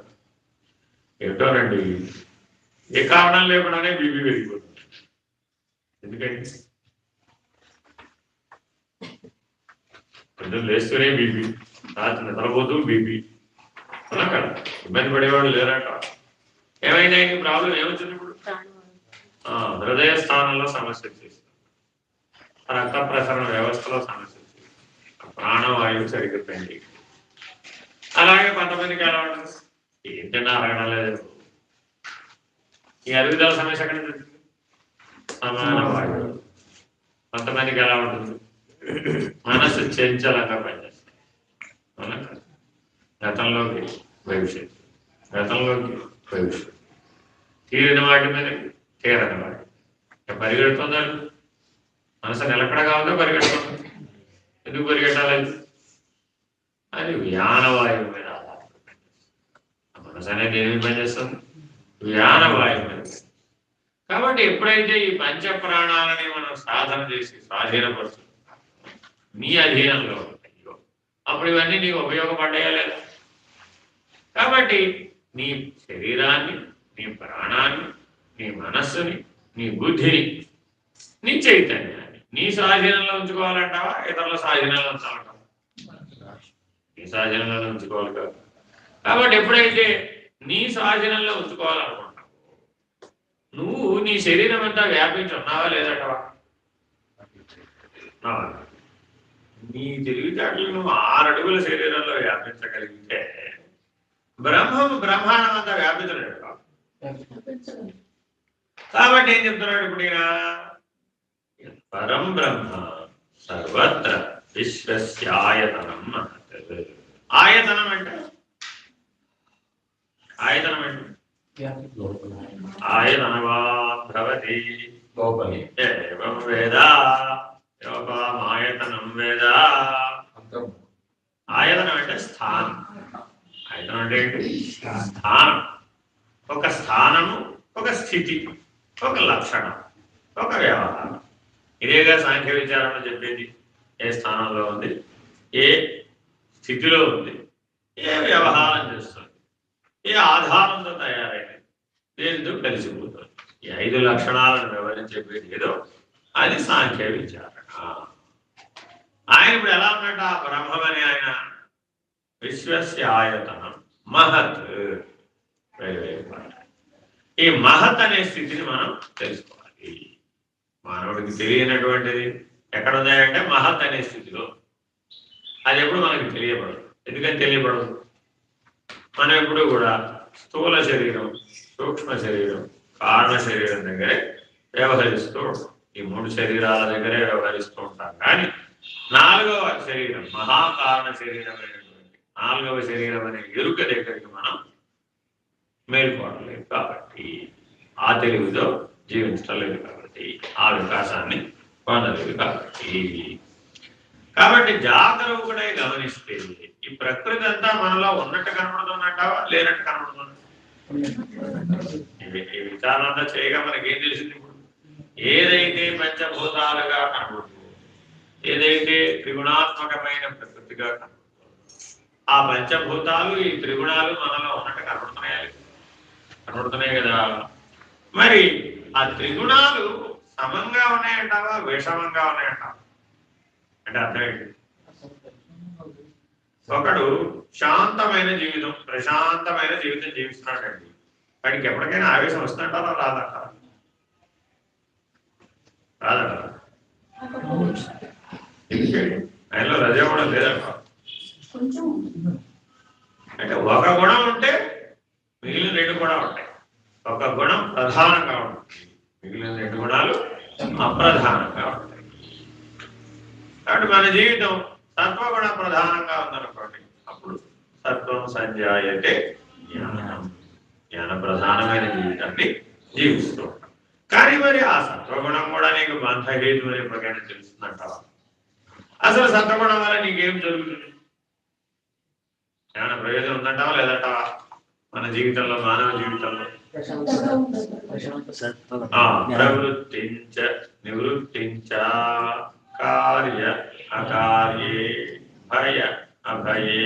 ఏమిటోనండి, ఏ కారణం లేకుండానే బీపీ పెరిగిపోతుంది. ఎందుకండి? కొంచెం లేస్తూనే బీపీ, రాత్రి నిద్రపోతూ బీపీ. అలా కదా ఇబ్బంది పడేవాళ్ళు లేరట. ఏమైనా ప్రాబ్లం ఏమొచ్చింది? ఇప్పుడు హృదయ స్థానంలో సమస్య వచ్చేస్తుంది, రక్త ప్రసరణ వ్యవస్థలో సమస్య వచ్చేస్తుంది, ప్రాణవాయువు సరిగ్గా పెండి. అలాగే కొంతమందికి ఎలా ఉంటుంది? ఏం తిన్నా అరగడం లేదు. ఈ అరుగుదల సమస్య ఎక్కడ ఉంటుంది? సమాన వాయువు. కొంతమందికి ఎలా ఉంటుంది? మనసు చంచలంగా పనిచేస్తుంది. గతంలోకి భవిష్యత్తు, గతంలోకి భవిష్యత్తు, తీరిన వాటి మీద తీరని వాటి పరిగెడుతుందా? మనసు నిలకడగా ఉందో పరిగెడుతుంది. ఎందుకు పరిగెట్టాలి? అది వ్యానవాయువు మీద ఆధారపడి. మనసు అనేది ఏమి పనిచేస్తుంది? వ్యానవాయువు మీద. కాబట్టి ఎప్పుడైతే ఈ పంచ ప్రాణాలని మనం సాధన చేసి స్వాధీనపరుస్తుంది నీ అధీనంలో ఉంటాయో అప్పుడు ఇవన్నీ నీకు ఉపయోగపడ్డాయా లేదా? కాబట్టి నీ శరీరాన్ని, నీ ప్రాణాన్ని, నీ మనస్సుని, నీ బుద్ధిని, నీ చైతన్యాన్ని నీ స్వాధీనంలో ఉంచుకోవాలంటావా? ఇతరుల స్వాధీనంలో ఉంచాలంటావా? నీ స్వాధీనంలో ఉంచుకోవాలి కదా. కాబట్టి ఎప్పుడైతే నీ స్వాధీనంలో ఉంచుకోవాలనుకుంటావు నువ్వు నీ శరీరం అంతా వ్యాపించి ఉన్నావా లేదంటావా? నీ తెలివితేటలు నువ్వు 6 అడుగుల శరీరంలో వ్యాపించగలిగితే బ్రహ్మాండం అంతా వ్యాపించలేడు. కాబట్టి ఏం చెప్తున్నాడు ఇప్పుడు ఈయన? పరం బ్రహ్మ సర్వత్ర విశ్వస్యాయతనం. ఆయతనం అంటే ఆయతనవాన్ భవతి ఏవం వేద యోగమాయతనం వేద. ఆయతనం అంటే స్థానం. ఆయతనం అంటే స్థానం. ఒక స్థానము, ఒక స్థితి, ఒక లక్షణం, ఒక వ్యవహారం. ఇదేగా సాంఖ్య విచారణ చెప్పేది. ఏ స్థానంలో ఉంది, ఏ స్థితిలో ఉంది, ఏ వ్యవహారం చేస్తుంది, ఏ ఆధారంతో తయారైంది, దేనితో కలిసిపోతుంది. ఈ 5 లక్షణాలను వివరించేది ఏదో అది సాంఖ్య విచారణ. ఆయన ఇప్పుడు ఎలా ఉన్నట్టు ఆ బ్రహ్మమని ఆయన విశ్వస్య ఆయతనం మహత్. ఈ మహత్ అనే స్థితిని మనం తెలుసుకోవాలి. మానవుడికి తెలియనటువంటిది ఎక్కడ ఉన్నాయంటే మహత్ అనే స్థితిలో. అది ఎప్పుడు మనకి తెలియబడదు. ఎందుకని తెలియబడదు? మనం ఎప్పుడు కూడా స్థూల శరీరం, సూక్ష్మ శరీరం, కారణ శరీరం దగ్గరే వ్యవహరిస్తూ ఉంటాం. ఈ 3 శరీరాల దగ్గరే వ్యవహరిస్తూ ఉంటాం. కానీ 4వ శరీరం, మహాకారణ శరీరం అనేటువంటి 4వ శరీరం అనే ఎరుక దగ్గరికి మనం మేల్కోవట్లేదు. కాబట్టి ఆ తెలివితో జీవించడం లేదు. కాబట్టి ఆ వికాసాన్ని పొందలేదు. కాబట్టి జాగరూకుడై గమనిస్తే ఈ ప్రకృతి అంతా మనలో ఉన్నట్టు కనబడుతున్నట్టావా లేనట్టు కనబడుతుంది? ఈ విచారణ అంతా చేయగా మనకి ఏం తెలిసింది? ఇప్పుడు ఏదైతే పంచభూతాలుగా కనబడుతుందో, ఏదైతే త్రిగుణాత్మకమైన ప్రకృతిగా కనబడుతుందో ఆ పంచభూతాలు, ఈ త్రిగుణాలు మనలో ఉన్నట్టు కనబడుతున్నాయి కదా. మరి ఆ త్రిగుణాలు సమంగా ఉన్నాయంటావా విషమంగా ఉన్నాయంటావా? అంటే అర్థం ఏంటి? ఒకడు శాంతమైన జీవితం, ప్రశాంతమైన జీవితం జీవిస్తున్నాడండి. వాడికి ఎప్పటికైనా ఆవేశం వస్తుంటారా రాదంటారా? ఆయనలో రజోగుణం లేదంట. అంటే ఒక గుణం ఉంటే మిగిలిన 2 కూడా ఉంటాయి. ఒక గుణం ప్రధానంగా ఉంటుంది, మిగిలిన 2 గుణాలు అప్రధానంగా ఉంటాయి. కాబట్టి మన జీవితం సత్వగుణ ప్రధానంగా ఉందనుకోండి, అప్పుడు సత్వం సంజాయతే జ్ఞానం, జ్ఞాన ప్రధానమైన జీవితాన్ని జీవిస్తూ ఉంటాం. కానీ మరి ఆ సత్వగుణం కూడా నీకు బంధహేతు అనే ప్రకారం తెలుస్తుందంటావా? అసలు సత్వగుణం వల్ల నీకేం జరుగుతుంది? ఏమైనా ప్రయోజనం ఉందంటావా లేదంటావా? మన జీవితంలో, మానవ జీవితంలో ప్రవృత్తించ నివృత్తించ కార్య అకార్యే భయ అభయే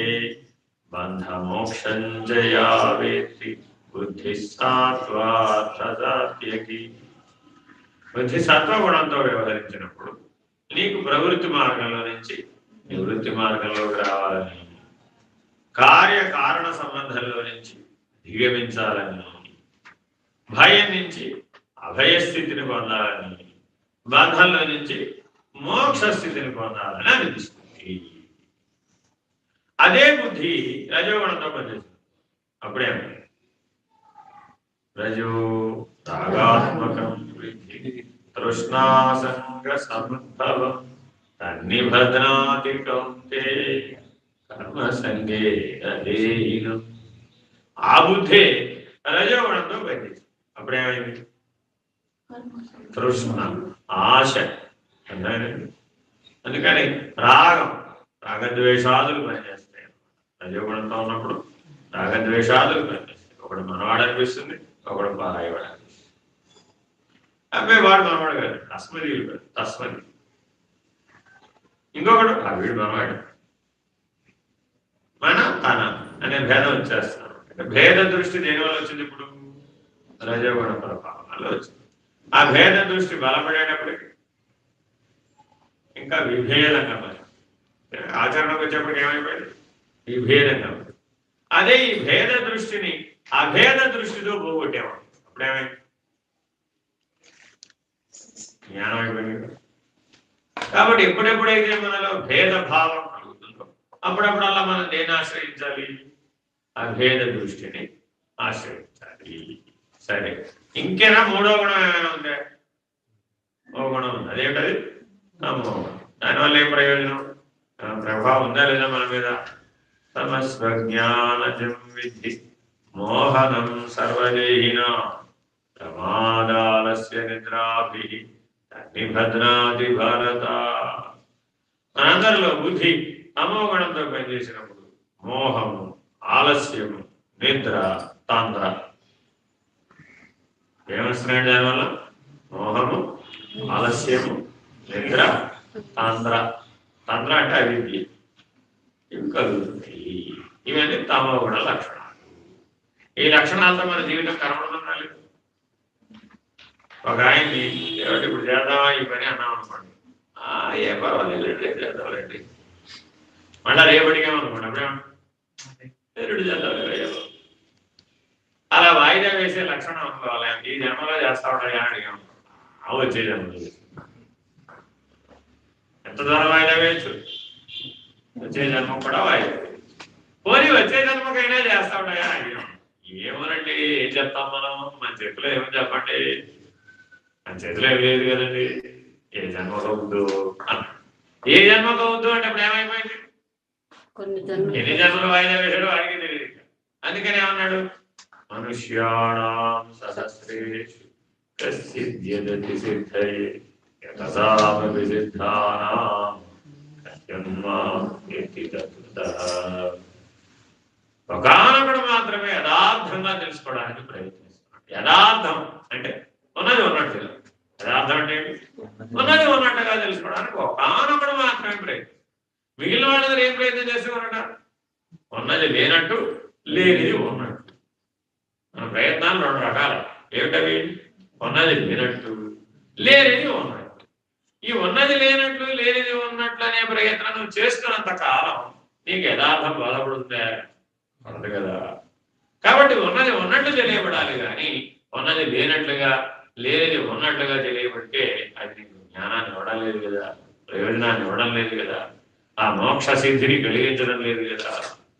బంధమోక్షం జయా వేత్తి బుద్ధి సాత్వాత్యకి. బుద్ధి సత్వగుణంతో వ్యవహరించినప్పుడు నీకు ప్రవృత్తి మార్గంలో నుంచి నివృత్తి మార్గంలోకి రావాలని, కార్యకారణ సంబంధంలో నుంచి దిగమించాలని, భయం నుంచి అభయస్థితిని పొందాలని, బంధంలో నుంచి మోక్ష స్థితిని పొందాలని అనిపిస్తుంది. అదే బుద్ధి రజోగుణంతో పనిచేస్తుంది. అప్పుడే రజో రాగాత్మకం తృష్ణాసంగ సముద్భవం తన్నిభద్నాతి కౌంతేయ కర్మ సంగే అధీనం. ఆ బుద్ధే రజోగుణంతో పనిచేస్తుంది. అప్పుడేమైంది? తృష్ణ, ఆశ, అర్థమైందండి. అందుకని రాగద్వేషాదులు పనిచేస్తాయి. రజోగుణంతో ఉన్నప్పుడు రాగద్వేషాదులు పనిచేస్తాయి. ఒకడు మనవాడు అనిపిస్తుంది, ఒకడు పారాయవాడు అనిపిస్తుంది. అబ్బాయి వాడు మనవాడు కాదు, అస్మదీయులు కాదు, తస్మది. ఇంకొకడు వీడు మనవాడు, మన తన అనే భేదం వచ్చేస్తున్నాడు. అంటే భేద దృష్టి దేనివల్ల వచ్చింది? ఇప్పుడు రజోగుణ ప్రభావం వల్ల వచ్చింది. ఆ భేద దృష్టి బలపడేటప్పటికి ఇంకా విభేదంగా మరి ఆచరణకు వచ్చేప్పటికి ఏమైపోయింది? విభేదంగా. అదే ఈ భేద దృష్టిని అభేద దృష్టితో పోగొట్టేవాడు. అప్పుడేమైంది? జ్ఞానం అయిపోయింది. కాబట్టి ఎప్పుడెప్పుడైతే మనలో భేద భావం కలుగుతుందో అప్పుడప్పుడల్లా మనం దేన్ని ఆశ్రయించాలి? అభేద దృష్టిని ఆశ్రయించాలి. సరే, ఇంకేనా మూడో గుణం ఏమైనా ఉందా? ఓ గుణం ఉంది. అదేంటది? తమో గుణం. దానివల్ల ఏం ప్రయోజనం? ప్రభావం ఉందా లేదా మన మీద? సమస్వజ్ఞానజం విద్ధి మోహనం సర్వదేహినా ప్రమాదాలస్య నిద్రాభి నిభద్రాది భారత. మనందరిలో బుద్ధి తమోగుణంతో పనిచేసినప్పుడు మోహము, ఆలస్యము, నిద్ర, తాంద్ర ఏమొస్తున్నాయండి? దానివల్ల మోహము, ఆలస్యము, నిద్ర, తాంద్ర. తంద్ర అంటే అవిద్య. ఇవి కలుగుతున్నాయి. ఇవన్నీ తమోగుణ లక్షణాలు. ఈ లక్షణాలతో మన జీవితం కనబడుతుందా లేదు? ఒక ఆయన్ని ఏమిటి ఇప్పుడు చేద్దామా ఈ పని అన్నాం అనుకోండి, ఏ పర్వాలేదు చేద్దాంలేండి. మళ్ళీ రేపు అడిగామనుకోండి, అప్పుడేమంటే రెండు చేద్దాం. అలా వాయిదా వేసే లక్షణం అనుకోవాలి. ఈ జన్మలో చేస్తా ఉంటాయి అని అడిగాము, వచ్చే జన్మలో ఎంత దూరం వాయిదా వేయచ్చు? వచ్చే జన్మ కూడా వాయిదా వేయచ్చు. పోనీ వచ్చే జన్మకైనా చేస్తా ఉంటాయా అడిగాం. ఏమోనండి, ఏం చెప్తాం మనం? మన చేతిలో ఏమని చెప్పండి? మన చేతిలో ఏం లేదు కదండి. ఏ జన్మకు అవుద్దు ఏ జన్మకు అవుద్దు అంటే అప్పుడు ఏమైపోయింది? ఎన్ని జన్మలు వాయిదా వేసాడో వాడికి తెలియదు. అందుకని ఏమన్నాడు? మనుష్యాణం సహస్రేషు కశ్చిద్యదతి సిద్ధయే యతసామపి సిద్ధానాం కశ్చిన్మాం యతి తత్వతః. ఒకానొకడు మాత్రమే యథార్థంగా తెలుసుకోవడానికి ప్రయత్నిస్తున్నాడు. యథార్థం అంటే ఉన్నది ఉన్నట్టుగా. యథార్థం అంటే ఉన్నది ఉన్నట్టుగా తెలుసుకోవడానికి ఒకానొకడు మాత్రమే ప్రయత్నం. మిగిలిన వాళ్ళందరూ ఏం ప్రయత్నం చేసేవారట? ఉన్నది లేనట్టు, లేనిది ఉన్నట్టు. మన ప్రయత్నాలు రెండు రకాలు. ఏమిటవి? ఉన్నది లేనట్టు, లేనిది ఉన్నట్టు. ఈ ఉన్నది లేనట్లు, లేనిది ఉన్నట్లు అనే ప్రయత్నం నువ్వు చేస్తున్నంత కాలం నీకు యథార్థం బోధపడుతుందా? ఉండదు కదా. కాబట్టి ఉన్నది ఉన్నట్టు తెలియబడాలి, కానీ ఉన్నది లేనట్లుగా, లేనిది ఉన్నట్లుగా తెలియబడితే అది నీకు జ్ఞానాన్ని ఇవ్వడం లేదు కదా, ప్రయోజనాన్ని ఇవ్వడం లేదు కదా, ఆ మోక్ష సిద్ధిని కలిగించడం లేదు కదా,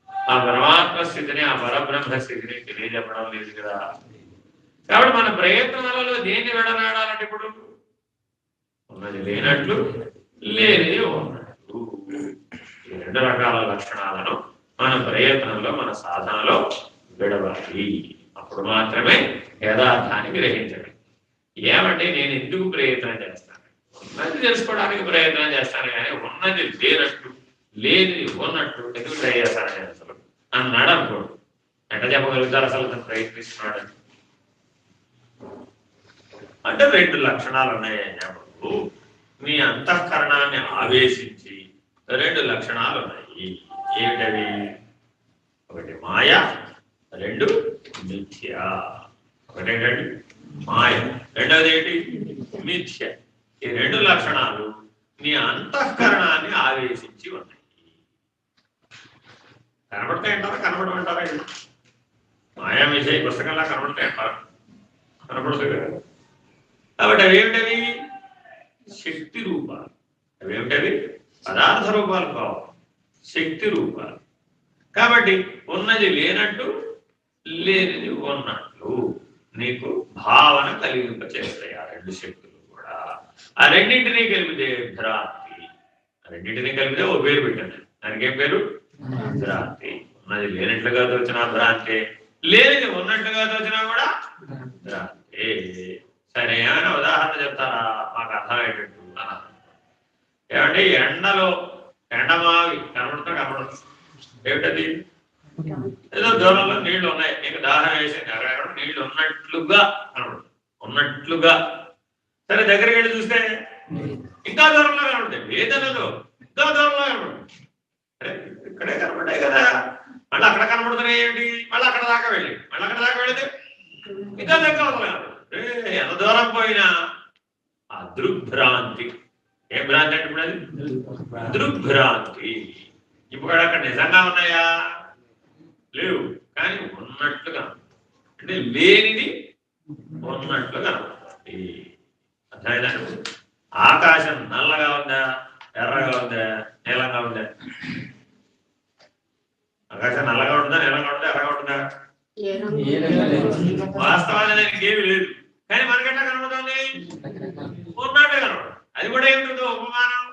ఆ పరమాత్మ స్థితిని, ఆ పరబ్రహ్మ స్థితిని తెలియజెప్పడం లేదు కదా. కాబట్టి మన ప్రయత్నాలలో దేన్ని విడనాడాలంటే ఇప్పుడు ఉన్నది లేనట్లు, లేనిది ఉన్నట్లు. ఈ రెండు రకాల లక్షణాలను మన ప్రయత్నంలో, మన సాధనలో విడవాలి. అప్పుడు మాత్రమే యథార్థాన్ని గ్రహించడం. ఏమంటే నేను ఎందుకు ప్రయత్నం చేస్తాను? ఉన్నది తెలుసుకోవడానికి ప్రయత్నం చేస్తాను, కానీ ఉన్నది లేనట్టు, లేనిది ఉన్నట్టు ఎందుకు ట్రై చేస్తాను నేను అసలు అన్నాడు అనుకోడు. ఎట్లా చెప్పగలుగుతారు అసలు తను ప్రయత్నిస్తున్నాడు అంటే? రెండు లక్షణాలు ఉన్నాయి అన్నప్పుడు మీ అంతఃకరణాన్ని ఆవేశించి రెండు లక్షణాలు ఉన్నాయి. ఏమిటవి? ఒకటి మాయ, రెండు మిథ్య. ఒకటేంటండి? మాయ. రెండవది ఏంటి? మిథ్య. ఈ రెండు లక్షణాలు మీ అంతఃకరణాన్ని ఆవేశించి ఉన్నాయి. కనబడతాయంటారా? కనబడమంటారా? మాయా మిథ్య పుస్తకంలా కనబడతాయంటారా? కనబడదు కదా. కాబట్టి అవేమిటవి? శక్తి రూపాలు. అవేమిటవి? పదార్థ రూపాలు కావు, శక్తి రూపాలు. కాబట్టి ఉన్నది లేనట్టు, లేనిది ఉన్నట్లు నీకు భావన కలిగింపచేస్తాయి ఆ రెండు శక్తులు కూడా. ఆ రెండింటినీ కలిపితే భ్రాంతి. ఆ రెండింటినీ కలిపితే ఓ పేరు పెట్టండి. దానికి ఏం పేరు? భ్రాంతి. ఉన్నది లేనట్లుగా తోచినా భ్రాంతి, లేనిది ఉన్నట్లుగా తోచినా కూడా భ్రాంతి. సరే, ఏమైనా ఉదాహరణ చెప్తారా మాకు అర్థమయ్యేటట్టు అన్నారు? ఏమంటే ఎండలో ఎండమావి కనబడుతుంది. ఏమిటది? ఏదో దూరంలో నీళ్లు ఉన్నాయి, నీకు దాహం వేసింది, అక్కడ నీళ్లు ఉన్నట్లుగా కనబడుతుంది, ఉన్నట్లుగా. సరే దగ్గరికి వెళ్ళి చూస్తే ఇంకా దూరంలో కనబడుతుంది, లేదనదు ఇంకా దూరంలో కనబడుతుంది. ఇక్కడే కనబడ్డాయి కదా, మళ్ళీ అక్కడ కనబడుతున్నాయి ఏమిటి? మళ్ళీ అక్కడ దాకా వెళితే ఇంకా దగ్గర అవుతున్నాయి. ఎంత దూరం పోయినా ఆ దృగ్భ్రాంతి. ఏం భ్రాంతి అంటే ఇప్పుడు అది దృగ్భ్రాంతి. ఇప్పుడు అక్కడ నిజంగా ఉన్నాయా? లేవు, కానీ ఉన్నట్లుగా, అంటే లేనిది ఉన్నట్లుగా కనబడుతుంది. అర్థమైందా? ఆకాశం నల్లగా ఉందా, ఎర్రగా ఉందా, నీలంగా ఉందా? ఆకాశం నల్లగా ఉంటుందా, నీలంగా ఉంటుందా, ఎర్రగా ఉంటుందా? వాస్తవాన్ని దానికి ఏమి లేదు, కానీ మనకెట్లా కనబడుతుంది? ఉన్నట్టే కనబడుతుంది. అది కూడా ఏమిటో ఉపమానం.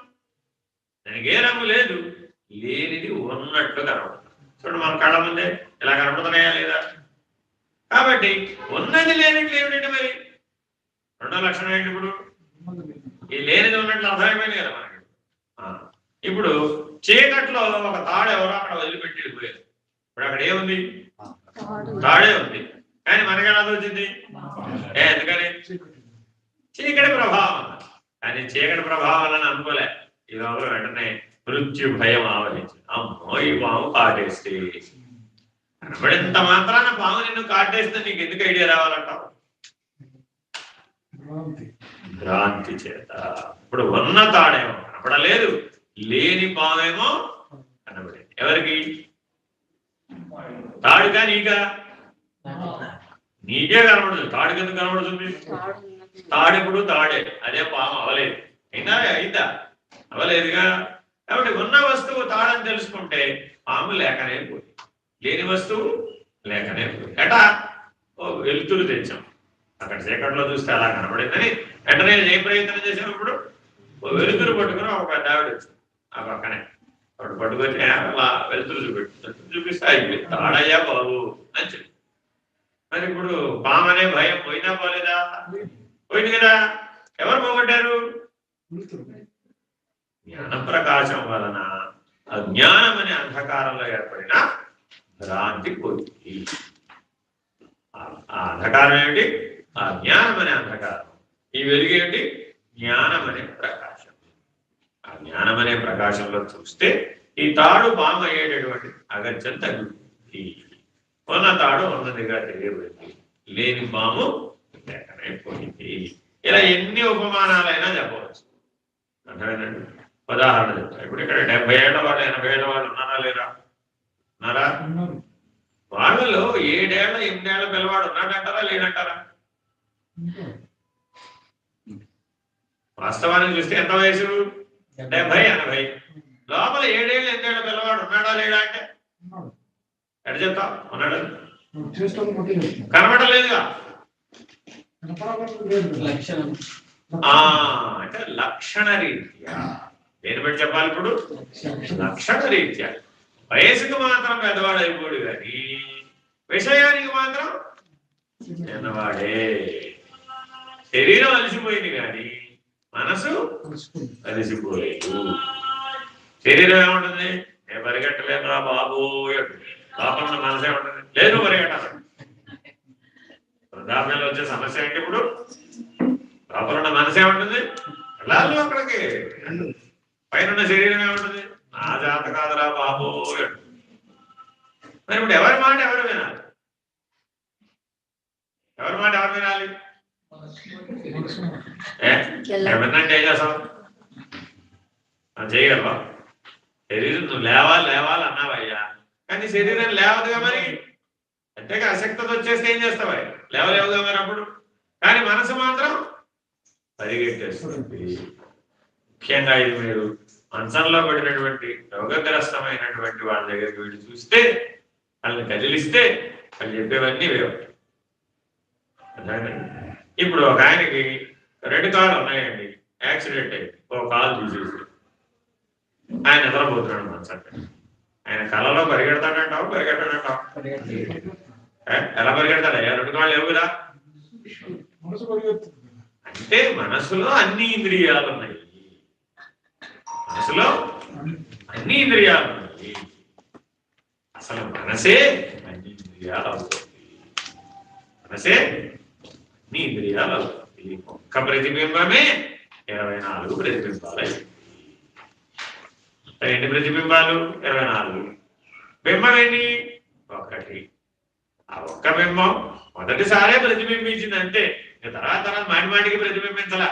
దానికి ఏ రంగు లేదు, లేనిది ఉన్నట్లు కనబడుతుంది. చూడండి, మన కళ్ళ ముందే ఇలా కనబడుతున్నాయా లేదా? కాబట్టి ఉన్నది లేనిది ఏమిటంటే మరి రెండో లక్షణం ఏంటి? ఇప్పుడు ఈ లేనిది ఉన్నట్లు అర్థమైపోయింది కదా మనకి. ఇప్పుడు చీకట్లో ఒక తాడు ఎవరో అక్కడ వదిలిపెట్టి వెళ్ళిపోయారు. ఇప్పుడు అక్కడ ఏముంది? తాడే ఉంది, కానీ మనకి ఎలా వచ్చింది? ఎందుకని? చీకటి ప్రభావం. కానీ చీకటి ప్రభావం అని అనుకోలే. ఈ లోపల వెంటనే మృత్యు భయం ఆవరించింది. అమ్మో, ఈ పాము కాటేస్తే. కనబడేంత మాత్రాన పాము నిన్ను కాటేస్తే నీకు ఎందుకు ఐడియా రావాలంటావు? భ్రాంతి చేత. ఇప్పుడు ఉన్న తాడేమో కనపడలేదు, లేని పామేమో కనబడేది. ఎవరికి? తాడుగా నీకా? నీకే కనబడుతుంది. తాడుకి ఎందుకు కనబడుతుంది? తాడెప్పుడు తాడే, అదే పాము అవలేదు. అయిందా? అవలేదుగా. కాబట్టి ఉన్న వస్తువు తాడని తెలుసుకుంటే పాము లేకనే పోయి, లేని వస్తువు లేకనే పోయి. ఎటా? ఓ వెలుతురు తెచ్చాం, అక్కడ చీకట్లో చూస్తే అలా కనబడిందని వెంటనే ఏ ప్రయత్నం చేసినప్పుడు ఓ వెలుతురు పట్టుకుని ఒక పెద్ద ఆవిడ వచ్చింది ఆ పక్కనే. అప్పుడు పట్టుకొచ్చి అలా వెలుతురు చూపిస్తే అయిపోయింది. తాడయ్యా బాబు అని చెప్పి. మరి ఇప్పుడు పాము అనే భయం పోయినా పోలేదా? పోయింది కదా. ఎవరు పోగొట్టారు? జ్ఞాన ప్రకాశం వలన అజ్ఞానం అనే అంధకారంలో ఏర్పడిన భ్రాంతి పోయింది. ఆ అంధకారం ఏమిటి? ఆ జ్ఞానం అనే అంధకారం. ఈ వెలుగేమిటి? జ్ఞానం అనే ప్రకాశం. ఆ జ్ఞానం అనే ప్రకాశంలో చూస్తే ఈ తాడు పాము అయ్యేటటువంటి అగత్యం తగ్గుతుంది. ఉన్న తాడు ఉన్నదిగా తెలియబడింది, లేని పాము లేకనే పోయింది. ఇలా ఎన్ని ఉపమానాలైనా చెప్పవచ్చు. అర్థమైందండి? ఉదాహరణ చెప్తా. ఇప్పుడు ఇక్కడ 70 ఏళ్ల వాళ్ళు 80 ఏళ్ల వాళ్ళు ఉన్నారా లేరా? ఉన్నారా? వాళ్ళలో 7 ఏళ్ల 8 ఏళ్ల పిల్లవాడు ఉన్నాడంటారా లేదంటారా? వాస్తవానికి చూస్తే ఎంత వయసు? 70 80. లోపల 7 ఏళ్ళు 8 ఏళ్ల పిల్లవాడు ఉన్నాడా లేడా అంటే ఎక్కడ చెప్తా? ఉన్నాడు, కనబడలేదుగా. అంటే లక్షణ రీత్యా. దేని బట్టి చెప్పాలి ఇప్పుడు? లక్షణ రీత్యా. వయసుకు మాత్రం పెద్దవాడు అయిపోడు, కానీ విషయానికి మాత్రం చిన్నవాడే. శరీరం అలసిపోయింది కానీ మనసు అలసిపోలేదు. శరీరం ఏముంటుంది? నేను పరిగెట్టలేదు రా బాబు. లోపల మనసు ఏముంటుంది? లేదు పరిగెట్టాలి. వృద్ధాప్యంలో వచ్చే సమస్య ఏంటి? ఇప్పుడు లోపల ఉన్న మనసు ఏముంటుంది? వెళ్ళాలి అక్కడికి. పైన శరీరం ఏముంటుంది? నా జాత కాదురా బాబు. మరి ఇప్పుడు ఎవరి మాట ఎవరు వినాలి? ఎవరి మాట ఎవరు వినాలి? విన్నంటే ఏం చేస్తావు? చేయగలవా? శరీరం నువ్వు లేవాలి లేవాలి అన్నావయ్యా, కానీ శరీరం లేవదుగా. మరి అంతేగా అశక్తత వచ్చేస్తే ఏం చేస్తావా? లేవలేవుగా మరి అప్పుడు. కానీ మనసు మాత్రం పరిగెట్టేస్తుంది. ముఖ్యంగా ఇది మీరు మంచంలో పడినటువంటి రోగగ్రస్తమైనటువంటి వాళ్ళ దగ్గరికి వెళ్ళి చూస్తే, వాళ్ళని కదిలిస్తే వాళ్ళు చెప్పేవన్నీ వేరు. ఇప్పుడు ఒక ఆయనకి 2 కాళ్ళు ఉన్నాయండి, యాక్సిడెంట్ అయింది, ఒక కాలు తీసేసి ఆయన నిద్రపోతున్నాడు మంచంటే. ఆయన కళలో పరిగెడతాడంటావు? పరిగెడతాడంటావు? ఎలా పరిగెడతాడయ్యా? 2 కాళ్ళు లేవు కదా. అంటే మనసులో అన్ని ఇంద్రియాలు ఉన్నాయి. మనసులో అన్ని ఇంద్రియాలు ఉన్నాయి. అసలు మనసే అన్ని ఇంద్రియాలు అవుతుంది. మనసే అన్ని ఇంద్రియాలు అవుతుంది. ఒక్క ప్రతిబింబమే 24 ప్రతిబింబాలు. ఎన్ని ప్రతిబింబాలు? 24. బింబం ఎన్ని? ఒకటి. ఆ ఒక్క బింబం మొదటిసారే ప్రతిబింబించింది అంతే. తర్వాత మాటిమాటికి ప్రతిబింబించాల.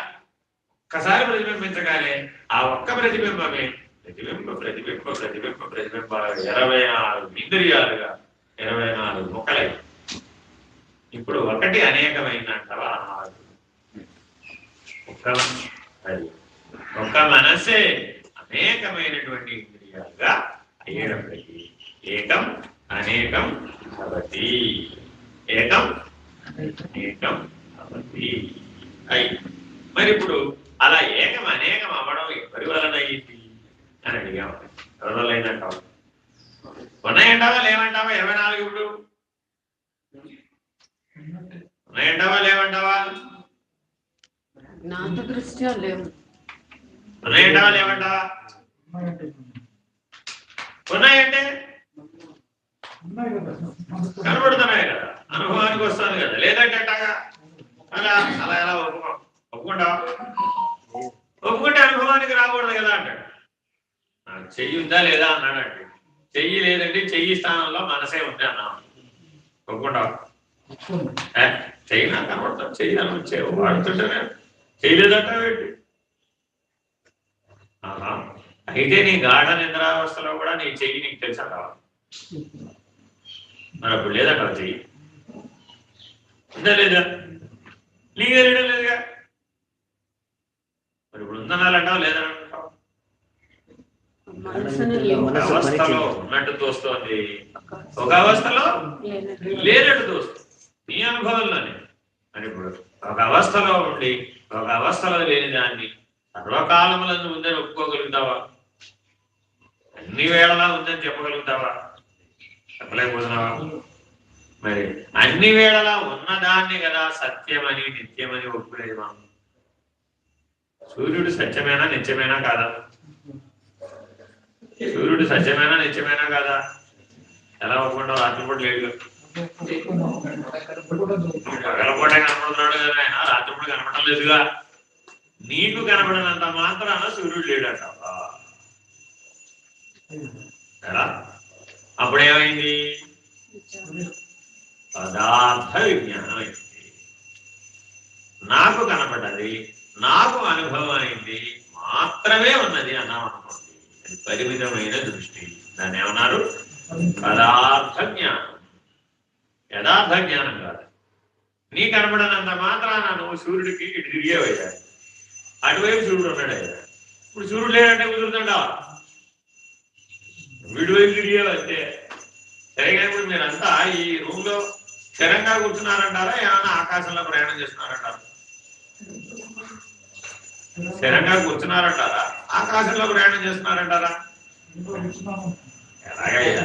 ఒక్కసారి ప్రతిబింబించగానే ఆ ఒక్క ప్రతిబింబమే ప్రతిబింబ ప్రతిబింబ ప్రతిబింబ ప్రతిబింబాలు 24 ఇంద్రియాలుగా 24 ముక్కలై. ఇప్పుడు ఒకటి అనేకమైందంటవా? ఒక్క మనసే అనేకమైనటువంటి ఇంద్రియాలుగా అయ్యేటప్పటికీ ఏకం అనేకం భవతి. ఏకం అనేకం భవతి అయి. మరి ఇప్పుడు అలా ఏకం అనేకం అవ్వడం ఎవరి వలన అయ్యింది అని అడిగాము. ఎవరి వల్ల అయిందంటావా? ఉన్నాయంటావా లేవంటావా? 24 ఇప్పుడు ఉన్నాయంటావా లేవంటావా? ఉన్నాయంటావా లేవంటావా? ఉన్నాయంటే కనబడుతున్నాయి కదా, అనుభవానికి వస్తుంది కదా. లేదంటే అలా అలా ఎలా ఒప్పుకుంటావా? ఒప్పుకుంటే అనుభవానికి రాకూడదు కదా అంటాడు. నాకు చెయ్యి ఉందా లేదా అన్నాడంటే, చెయ్యి లేదంటే చెయ్యి స్థానంలో మనసే ఉంది అన్నాం. ఒప్పుకుంటావా? చెయ్యి నాకు కనబడతావు, చెయ్యి అని వాడుతుంటే చేయలేదంటావేంటి? అయితే నీ గాఢ నిద్రావస్థలో కూడా నీ చెయ్యి నీకు తెలుసా కావాలి. మరి అప్పుడు లేదంటావు చెయ్యి ఉందా లేదా? నీకు తెలియడం లేదుగా. మరి ఇప్పుడు ఉందనాలంటావు లేదని అంటావు. అవస్థలో ఉన్నట్టు తోస్తోంది, ఒక అవస్థలో లేనట్టు తోస్తుంది నీ అనుభవంలోనే. మరి ఇప్పుడు ఒక అవస్థలో ఉండి ఒక అవస్థలో లేని దాన్ని సర్వకాలములందు ఉందని ఒప్పుకోగలుగుతావా? అన్ని వేళలా ఉందని చెప్పగలుగుతావా? చెప్పలేకపోతున్నావా? మరి అన్ని వేళలా ఉన్నదాన్ని కదా సత్యమని నిత్యమని ఒప్పుకునేది మనం. సూర్యుడు సత్యమేనా నిత్యమేనా కాదా? సూర్యుడు సత్యమేనా నిత్యమేనా కాదా? ఎలా ఒప్పుకుంటావు? రాత్రిపూట లేదు, పగలపూట కనపడుతున్నాడు కదా ఆయన, రాత్రిపూట కనపడడం లేదుగా. నీకు కనపడినంత మాత్రాన సూర్యుడు లేడంటావా? ఎలా? అప్పుడేమైంది? పదార్థ విజ్ఞానం అయింది. నాకు కనపడ్డది, నాకు అనుభవం అయింది మాత్రమే ఉన్నది అన్నాం అనుకోండి. అది పరిమితమైన దృష్టి. దాన్ని ఏమన్నారు? పదార్థ జ్ఞానం. యథార్థ జ్ఞానం కాదు. నీ కనపడనంత మాత్రాన నువ్వు సూర్యుడికి ఇటు తిరిగేవయ్యా, అటువైపు సూర్యుడు ఉన్నాడు అయ్యా. ఇప్పుడు సూర్యుడు లేదంటే కుదురుతుంటావా? వీడి వైపు తిరిగేవా అంతే. సరిగా ఇప్పుడు మీరంతా ఈ రూమ్ లో స్థిరంగా కూర్చున్నారంటారా, ఏమన్నా ఆకాశంలో ప్రయాణం చేస్తున్నారంటారా? స్థిరంగా కూర్చున్నారంటారా, ఆకాశంలో ప్రయాణం చేస్తున్నారంటారా? ఎలాగయ్యా?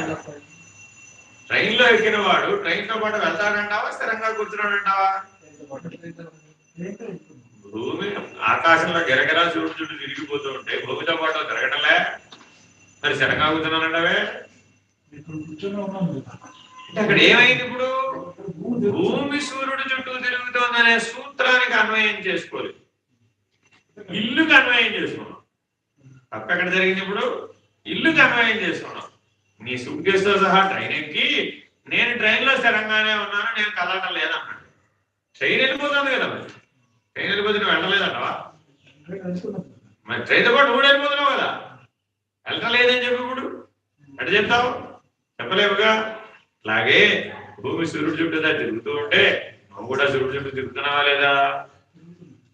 ట్రైన్ లో ఎక్కిన వాడు ట్రైన్ తో పాటు వెళ్తాడంటావా, స్థిరంగా కూర్చున్నాడంటావా? భూమి ఆకాశంలో గిరగిరా సూర్యుడు చుట్టూ తిరిగిపోతూ ఉంటే భూమితో పాటు తిరగటంలే, మరి స్థిరంగా కూర్చున్నానంటావే. అక్కడ ఏమైంది? ఇప్పుడు భూమి సూర్యుడు చుట్టూ తిరుగుతోందనే సూత్రానికి అన్వయం చేసుకోలేదు, ఇల్లుకి అన్వయం చేసుకున్నాం. తప్పెక్కడ జరిగింది? ఇప్పుడు ఇల్లుకి అన్వయం చేసుకున్నాం. నీ సూట్ కేసుతో సహా ట్రైన్ ఎక్కి నేను ట్రైన్ లో స్థిరంగానే ఉన్నాను, నేను కదలటం లేదన్నాడు. ట్రైన్ వెళ్ళిపోతుంది కదా, మరి ట్రైన్ వెళ్ళిపోతే నువ్వు వెళ్ళలేదంటావా? మరి ట్రైన్తో పాటు నువ్వు వెళ్ళిపోతున్నావు కదా, వెళ్ళటం లేదని చెప్పి ఇప్పుడు అటు చెప్తావు? చెప్పలేవుగా. అలాగే భూమి సూర్యుడు చుట్టూ తిరుగుతూ ఉంటే నువ్వు కూడా సూర్యుడు చుట్టూ తిరుగుతున్నావా లేదా?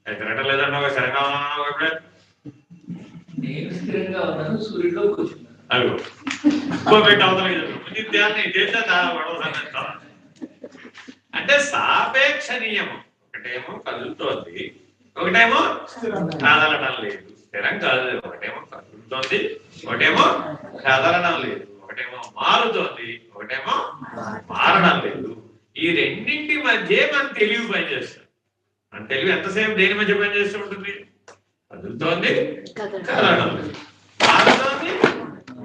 తిరగటం లేదన్నావు, స్థిరంగా ఉన్నావు. ఎప్పుడే అదిగో ఇంకో పెట్టి అవతల అంటే సాపేక్ష నియమం. ఒకటేమో కదులుతోంది, ఒకటేమో కదలడం లేదు. స్థిరం కాదు. ఒకటేమో కదులుతోంది, ఒకటేమో కదలడం లేదు. ఒకటేమో మారుతోంది, ఒకటేమో మారడం లేదు. ఈ రెండింటి మధ్య మన తెలివి పనిచేస్తుంది. మన తెలివి ఎంతసేపు దేని మధ్య పనిచేస్తూ ఉంటుంది? కదులుతోంది, కదలడం లేదు. మారుతోంది,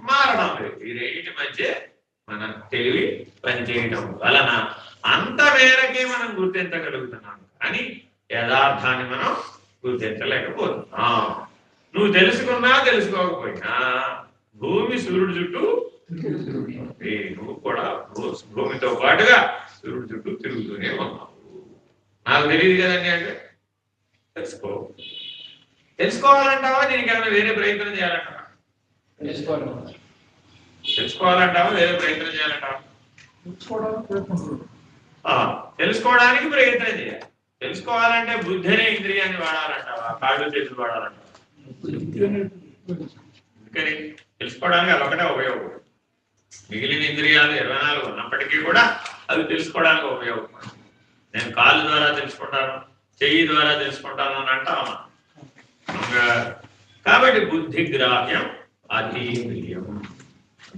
మారడం లేదు. ఈ రెండింటి మధ్య మన తెలివి పనిచేయడం వలన అంత మేరకే మనం గుర్తించగలుగుతున్నాం, కానీ యథార్థాన్ని మనం గుర్తించలేకపోతున్నాం. నువ్వు తెలుసుకున్నా తెలుసుకోకపోయినా భూమి సూర్యుడు చుట్టూ తిరుగుతుంది. నువ్వు కూడా భూమితో పాటుగా సూర్యుడు చుట్టూ తిరుగుతూనే ఉన్నావు. నాకు తెలియదు కదండి అంటే తెలుసుకోవాలంటావా? దీనికి ఏమైనా వేరే ప్రయత్నం చేయాలంటావా? తెలుసుకోవాలంటావా వేరే ప్రయత్నం చేయాలంటావా? తెలుసుకోవడానికి ప్రయత్నం చేయాలి. తెలుసుకోవాలంటే బుద్ధి అనే ఇంద్రియాన్ని వాడాలంటావా? కాళ్ళు చేతులు వాడాలంటావా? అందుకని తెలుసుకోవడానికి అదొకటే ఉపయోగపడు. మిగిలిన ఇంద్రియాలు 24 ఉన్నప్పటికీ కూడా అవి తెలుసుకోవడానికి ఉపయోగపడు. నేను కాళ్ళు ద్వారా తెలుసుకుంటాను, చెయ్యి ద్వారా తెలుసుకుంటాను అని అంటాను. కాబట్టి బుద్ధిగ్రాహ్యం అతీంద్రియం.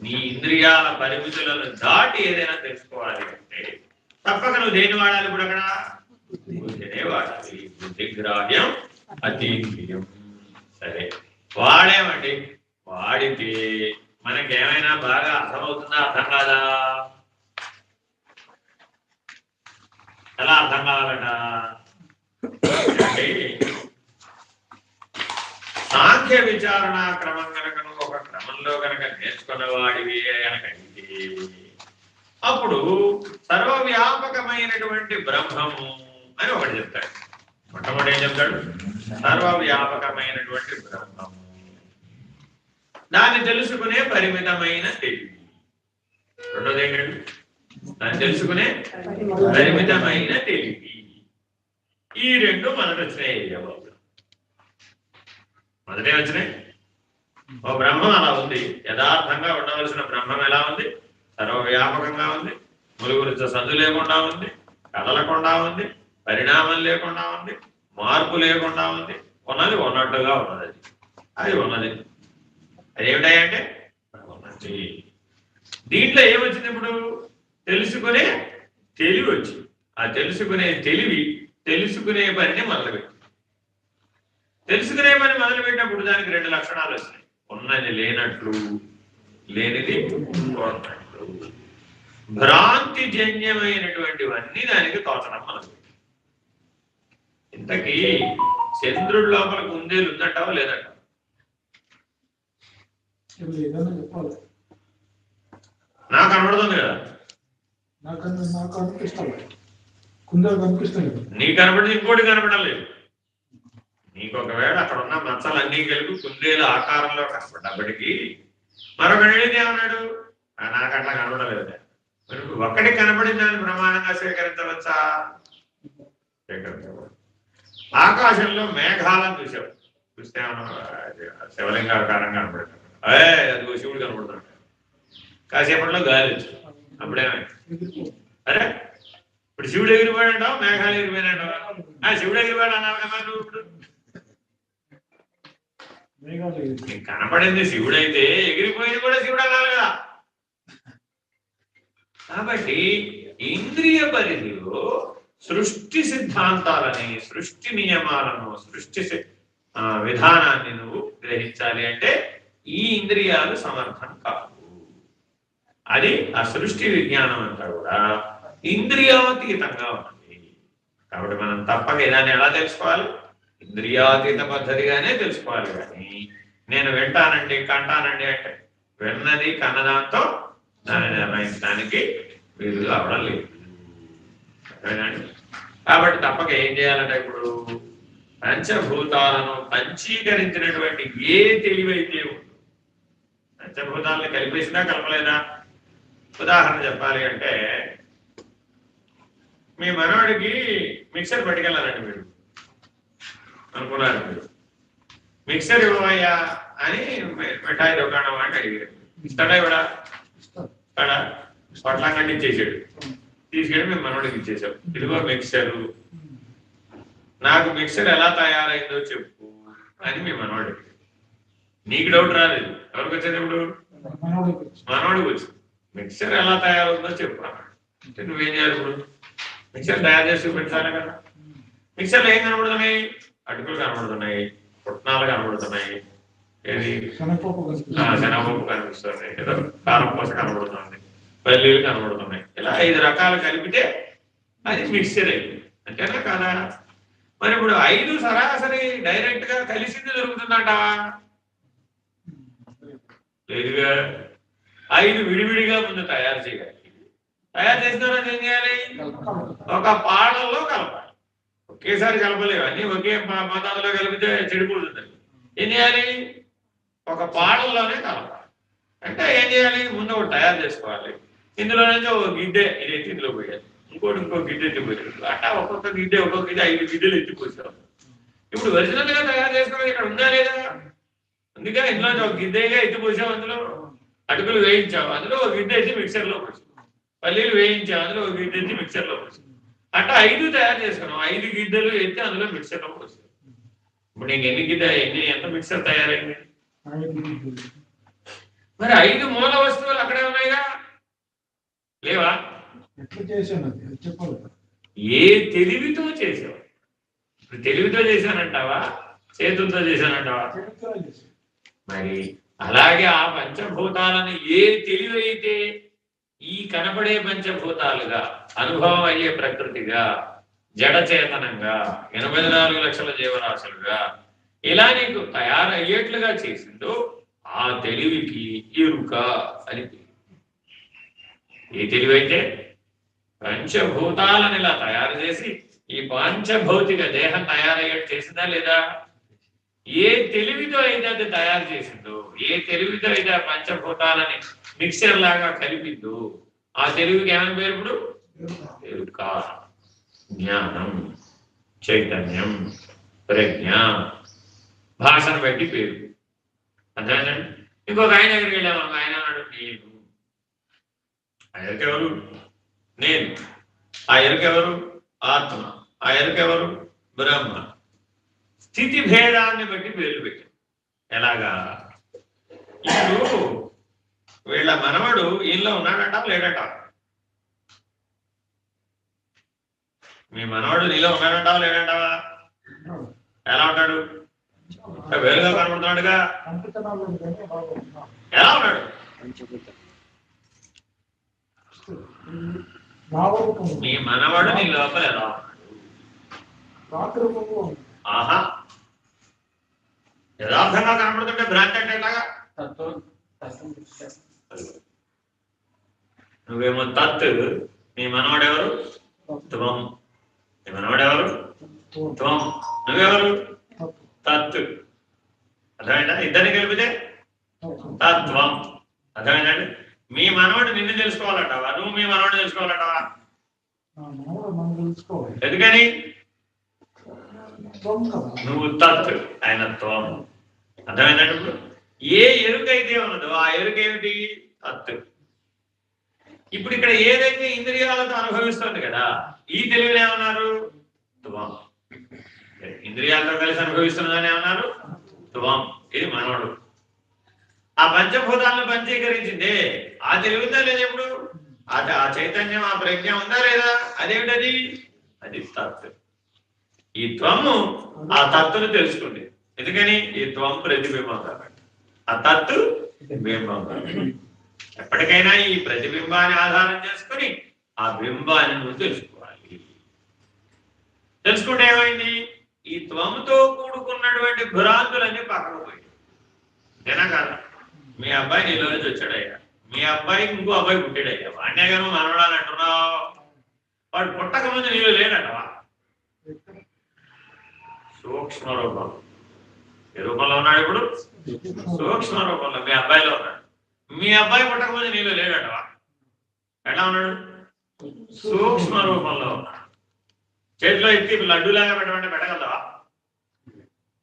నీ ఇంద్రియాల పరిమితులను దాటి ఏదైనా తెలుసుకోవాలి అంటే తప్పక నువ్వు దేన్ని వాడాలి? ఇప్పుడు అక్కడ బుద్ధినే వాడాలి. బుద్ధిగ్రాహ్యం అతీంద్రియం. సరే వాడేమండి, వాడితే మనకేమైనా బాగా అర్థమవుతుందా? అర్థం కాదా? ఎలా అర్థం కావాలట? సాంఖ్య విచారణ క్రమం కనుక నువ్వు ఒక క్రమంలో కనుక నేర్చుకున్న వాడివి కనుకంటే అప్పుడు సర్వవ్యాపకమైనటువంటి బ్రహ్మము అని ఒకటి చెప్తాడు. మొట్టమొదటి ఏం చెప్తాడు? సర్వవ్యాపకమైనటువంటి బ్రహ్మము. దాన్ని తెలుసుకునే పరిమితమైన తెలివి. రెండోది ఏంటండి? దాన్ని తెలుసుకునే పరిమితమైన తెలివి. ఈ రెండు మొదటి వచ్చినాయి. మొదటే వచ్చినాయి. ఓ బ్రహ్మం అలా ఉంది, యథార్థంగా ఉండవలసిన బ్రహ్మం ఎలా ఉంది? సర్వవ్యాపకంగా ఉంది, ములుగురితో సందు లేకుండా ఉంది, కదలకుండా ఉంది, పరిణామం లేకుండా ఉంది, మార్పు లేకుండా ఉంది. ఉన్నది ఉన్నట్టుగా ఉన్నది. అది ఉన్నది. అదేమిటాయంటే ఉన్నది. దీంట్లో ఏమొచ్చింది? ఇప్పుడు తెలుసుకునే తెలివి వచ్చింది. ఆ తెలుసుకునే తెలివి తెలుసుకునే పనిని మొదలుపెట్టింది. తెలుసుకునే పని మొదలుపెట్టినప్పుడు దానికి 2 లక్షణాలు వచ్చినాయి. ఉన్నది లేనట్లు, లేనిది ఉన్నట్లు. భ్రాంతి జన్యమైనటువంటివన్నీ దానికి తోచడం మొదలుపెట్టింది. ఇంతకీ చంద్రుడి లోపల కుందేలు ఉందంటావా లేదంటావా? నాకు కనబడుతుంది కదా. నీకు కనబడి ఇంకోటి కనబడడం లేదు. నీకు ఒకవేళ అక్కడ ఉన్న మచ్చలన్నీ కలిపి కుందేలు ఆకారంలో కనబడ్డప్పటికీ మరొకటి ఏమన్నాడు? నాకు అట్లా కనబడలేదు. ఒక్కటి కనబడింది దాన్ని ప్రమాణంగా స్వీకరించవచ్చా? స్వీకరించవచ్చు. ఆకాశంలో మేఘాలను చూసావు, చూస్తే శివలింగాకారంగా కనబడుతుంది. అది శివుడు కనబడుతున్నాడు. కాసేపట్లో గాలి వచ్చు. అప్పుడేమైంది? అరే ఇప్పుడు శివుడు ఎగిరిపోయాడంటావు, మేఘాలు ఎగిరిపోయినాడు. శివుడు ఎగిరిపోయాడు అన్నావు కదా నువ్వు. ఇప్పుడు కనపడింది శివుడైతే ఎగిరిపోయింది కూడా శివుడు అనాలి కదా. కాబట్టి ఇంద్రియ పరిధిలో సృష్టి సిద్ధాంతాలని, సృష్టి నియమాలను, సృష్టి విధానాన్ని నువ్వు గ్రహించాలి అంటే ఈ ఇంద్రియాలు సమర్థం కాదు. అది ఆ సృష్టి విజ్ఞానం అంతా కూడా ఇంద్రియాతీతంగా ఉంది. కాబట్టి మనం తప్పక దాన్ని ఎలా తెలుసుకోవాలి? ఇంద్రియాతీత పద్ధతిగానే తెలుసుకోవాలి. కానీ నేను వింటానండి, కంటానండి అంటే విన్నది కన్నదాంతో దాన్ని నిర్ణయించడానికి వీలు కావడం లేదు. కాబట్టి తప్పక ఏం చేయాలంటే ఇప్పుడు పంచభూతాలను పంచీకరించినటువంటి ఏ తెలివైతే ఉందో, పంచభూతాలను కలిపేసినా కలపలేదా? ఉదాహరణ చెప్పాలి అంటే మీ మనవాడికి మిక్సర్ పట్టుకెళ్ళాలండి మీరు అనుకున్నారు. మీరు మిక్సర్ ఇవ్వవయ్యా అని మిఠాయి దుకాణం అని అడిగారు. ఇస్తాడా ఇవ్వడా? ఇస్తాడా? పొట్లం కంటే ఇచ్చేసాడు. తీసుకెళ్ళి మేము మనవాడికి ఇచ్చేసాం. ఇదిగో మిక్సరు, నాకు మిక్సర్ ఎలా తయారైందో చెప్పు అని మీ మనవాడు. నీకు డౌట్ రాలేదు. ఎవరికి వచ్చేది? ఇప్పుడు మనవాడికి వచ్చింది. మిక్సర్ ఎలా తయారవుతుందో చెప్పు అన్నాడు. అంటే నువ్వేం చేయాలి? ఇప్పుడు మిక్సర్ తయారు చేసి చూపించాలి కదా. మిక్సర్లో ఏం కనబడుతున్నాయి? అటుకులు కనబడుతున్నాయి, పుట్నాలు కనబడుతున్నాయి, ఏది శనగపప్పు శనగపప్పు కనిపిస్తుంది, ఏదో కారపూస కనబడుతుంది, పల్లీలు కనబడుతున్నాయి. ఇలా 5 రకాలు కలిపితే అది మిక్సర్ అయిపోయింది, అంతేనా కదా? మరి ఇప్పుడు 5 సరాసరి డైరెక్ట్ గా కలిసింది దొరుకుతుందట లేదుగా. 5 విడివిడిగా ముందు తయారు చేయాలి. తయారు చేసిన తర్వాత ఏం చేయాలి? ఒక పాడల్లో కలపాలి. ఒకేసారి కలపలేవు, అన్ని ఒకే మతాదులో కలిపితే చెడిపోతుంది. ఏం చేయాలి? ఒక పాడల్లోనే కలపాలి. అంటే ఏం చేయాలి? ముందు ఒకటి తయారు చేసుకోవాలి. ఇందులో నుంచి ఒక గిడ్డే ఇది ఎత్తి ఇందులో పోయాలి, ఇంకో గిడ్డ ఎత్తిపోయాడు. అట్లా ఒక్కొక్క గిడ్డ 5 గిడ్డలు ఎత్తిపోసాం. ఇప్పుడు ఒరిజినల్ గా తయారు చేసుకోవాలి ఇక్కడ ఉందా లేదా? అందుకే ఇందులో ఒక గిడ్డగా ఎత్తిపోసాం, అందులో అటుకులు వేయించాం, అందులో ఒక గిడ్డ ఎత్తి మిక్సర్లో పోసాం, పల్లీలు వేయించాం, అందులో ఒక గిడ్డ ఎత్తి మిక్సర్లో పోసాం. అట్లా 5 తయారు చేసుకున్నాం. 5 గిడ్డలు ఎత్తి అందులో మిక్సర్లో పోసాం. ఇప్పుడు నీకు ఎంత మిక్సర్ తయారైంది? మరి 5 మూల వస్తువులు అక్కడే ఉన్నాయిగా, లేవా? ఏ తెలివితో చేసావు? ఇప్పుడు తెలివితో చేశానంటావా, చేతులతో చేశానంటావా? మరి అలాగే ఆ పంచభూతాలను ఏ తెలివైతే ఈ కనపడే పంచభూతాలుగా, అనుభవం అయ్యే ప్రకృతిగా, జడచేతనంగా, 84 లక్షల జీవరాశులుగా ఇలా నీకు తయారయ్యేట్లుగా చేసిందో ఆ తెలివికి ఎరుక అని. ఏ తెలివైతే పంచభూతాలను ఇలా తయారు చేసి ఈ పంచభౌతిక దేహం తయారయ్యేట్టు చేసిందా లేదా? ఏ తెలివితో అయితే అది తయారు చేసిందో, ఏ తెలివితో అయితే ఆ పంచభూతాలని మిక్సర్ లాగా కలిపిందో ఆ తెలివికి ఏమని పేరు? ఇప్పుడు ఎరుక, జ్ఞానం, చైతన్యం, ప్రజ్ఞ, భాషను బట్టి పేరు. అర్థమైందండి? ఇంకొక ఆయన దగ్గరికి వెళ్ళాము, ఆయన అన్నాడు నేను. ఆ ఎరుకెవరు? నేను. ఆ ఎరుకెవరు? ఆత్మ. ఆ ఎరుకెవరు? బ్రహ్మ. స్థితి భేదాన్ని బట్టి పేర్లు పెట్టాం. ఎలాగా? ఇప్పుడు వీళ్ళ మనవడు ఈయనలో ఉన్నాడట లేడట? మీ మనవడు నీలో ఉన్నాడట లేడంటావా? ఎలా ఉంటాడు? వేరుగా కనబడుతున్నాడుగా. ఎలా ఉన్నాడు? నీ మనవడు నీ లోపల ఎలా ఉన్నాడు? ఆహా, యథార్థంగా కనబడుతుంటే భ్రాంతి అంటే ఎలాగా? నువ్వేమో తత్, నీ మనవడెవరు? త్వం. నీ మనవడెవరు? త్వం. నువ్వెవరు? తత్. అర్థమైందా? ఇద్దరిని కలిపితే తత్వం. అర్థమైందండి? మీ మనవడు నిన్ను తెలుసుకోవాలంటావా, నువ్వు మీ మనవడు తెలుసుకోవాలంటావా? ఎందుకని? నువ్వు తత్, ఆయన త్వం. అర్థమైందండి? ఇప్పుడు ఏ ఎరుకైతే ఉన్నదో ఆ ఎరుకేమిటి? తత్. ఇప్పుడు ఇక్కడ ఏదైతే ఇంద్రియాలతో అనుభవిస్తుంది కదా, ఈ తెలివిని ఏమన్నారు? త్వం. ఇంద్రియాలతో కలిసి అనుభవిస్తున్నదని ఏమన్నారు? త్వం. ఇది మనవడు. ఆ పంచభూతాలను పంచీకరించిందే ఆ తెలివిందా లేదా? ఇప్పుడు ఆ చైతన్యం, ఆ ప్రజ్ఞ ఉందా లేదా? అదేమిటది? అది తత్. ఈ త్వము ఆ తత్తును తెలుసుకుంది. ఎందుకని? ఈ త్వం ప్రతిబింబం కాబట్టి, ఆ తత్తు బింబం కాబట్టి. ఎప్పటికైనా ఈ ప్రతిబింబాన్ని ఆధారం చేసుకుని ఆ బింబాన్ని నువ్వు తెలుసుకోవాలి. తెలుసుకుంటే ఏమైంది? ఈ త్వముతో కూడుకున్నటువంటి భ్రాంతులన్నీ పక్కకు పోయి. అంతేనా కాదా? మీ అబ్బాయి నీలో నుంచి వచ్చాడయ్యా, మీ అబ్బాయికి ఇంకో అబ్బాయి పుట్టాడయ్యా, వాడినే కానీ మనవడాలని అంటున్నావు. వాడు పుట్టక ముందు నీలో లేడటవా? సూక్ష్మ రూపం. ఏ రూపంలో ఉన్నాడు ఇప్పుడు? సూక్ష్మ రూపంలో మీ అబ్బాయిలో ఉన్నాడు. మీ అబ్బాయి పుట్టక ముందు నీలో లేడటవా? ఎలా ఉన్నాడు? సూక్ష్మ రూపంలో ఉన్నాడు. చేతిలో ఎత్తి లడ్డూలాగా పెట్టమంటే పెట్టగలవా?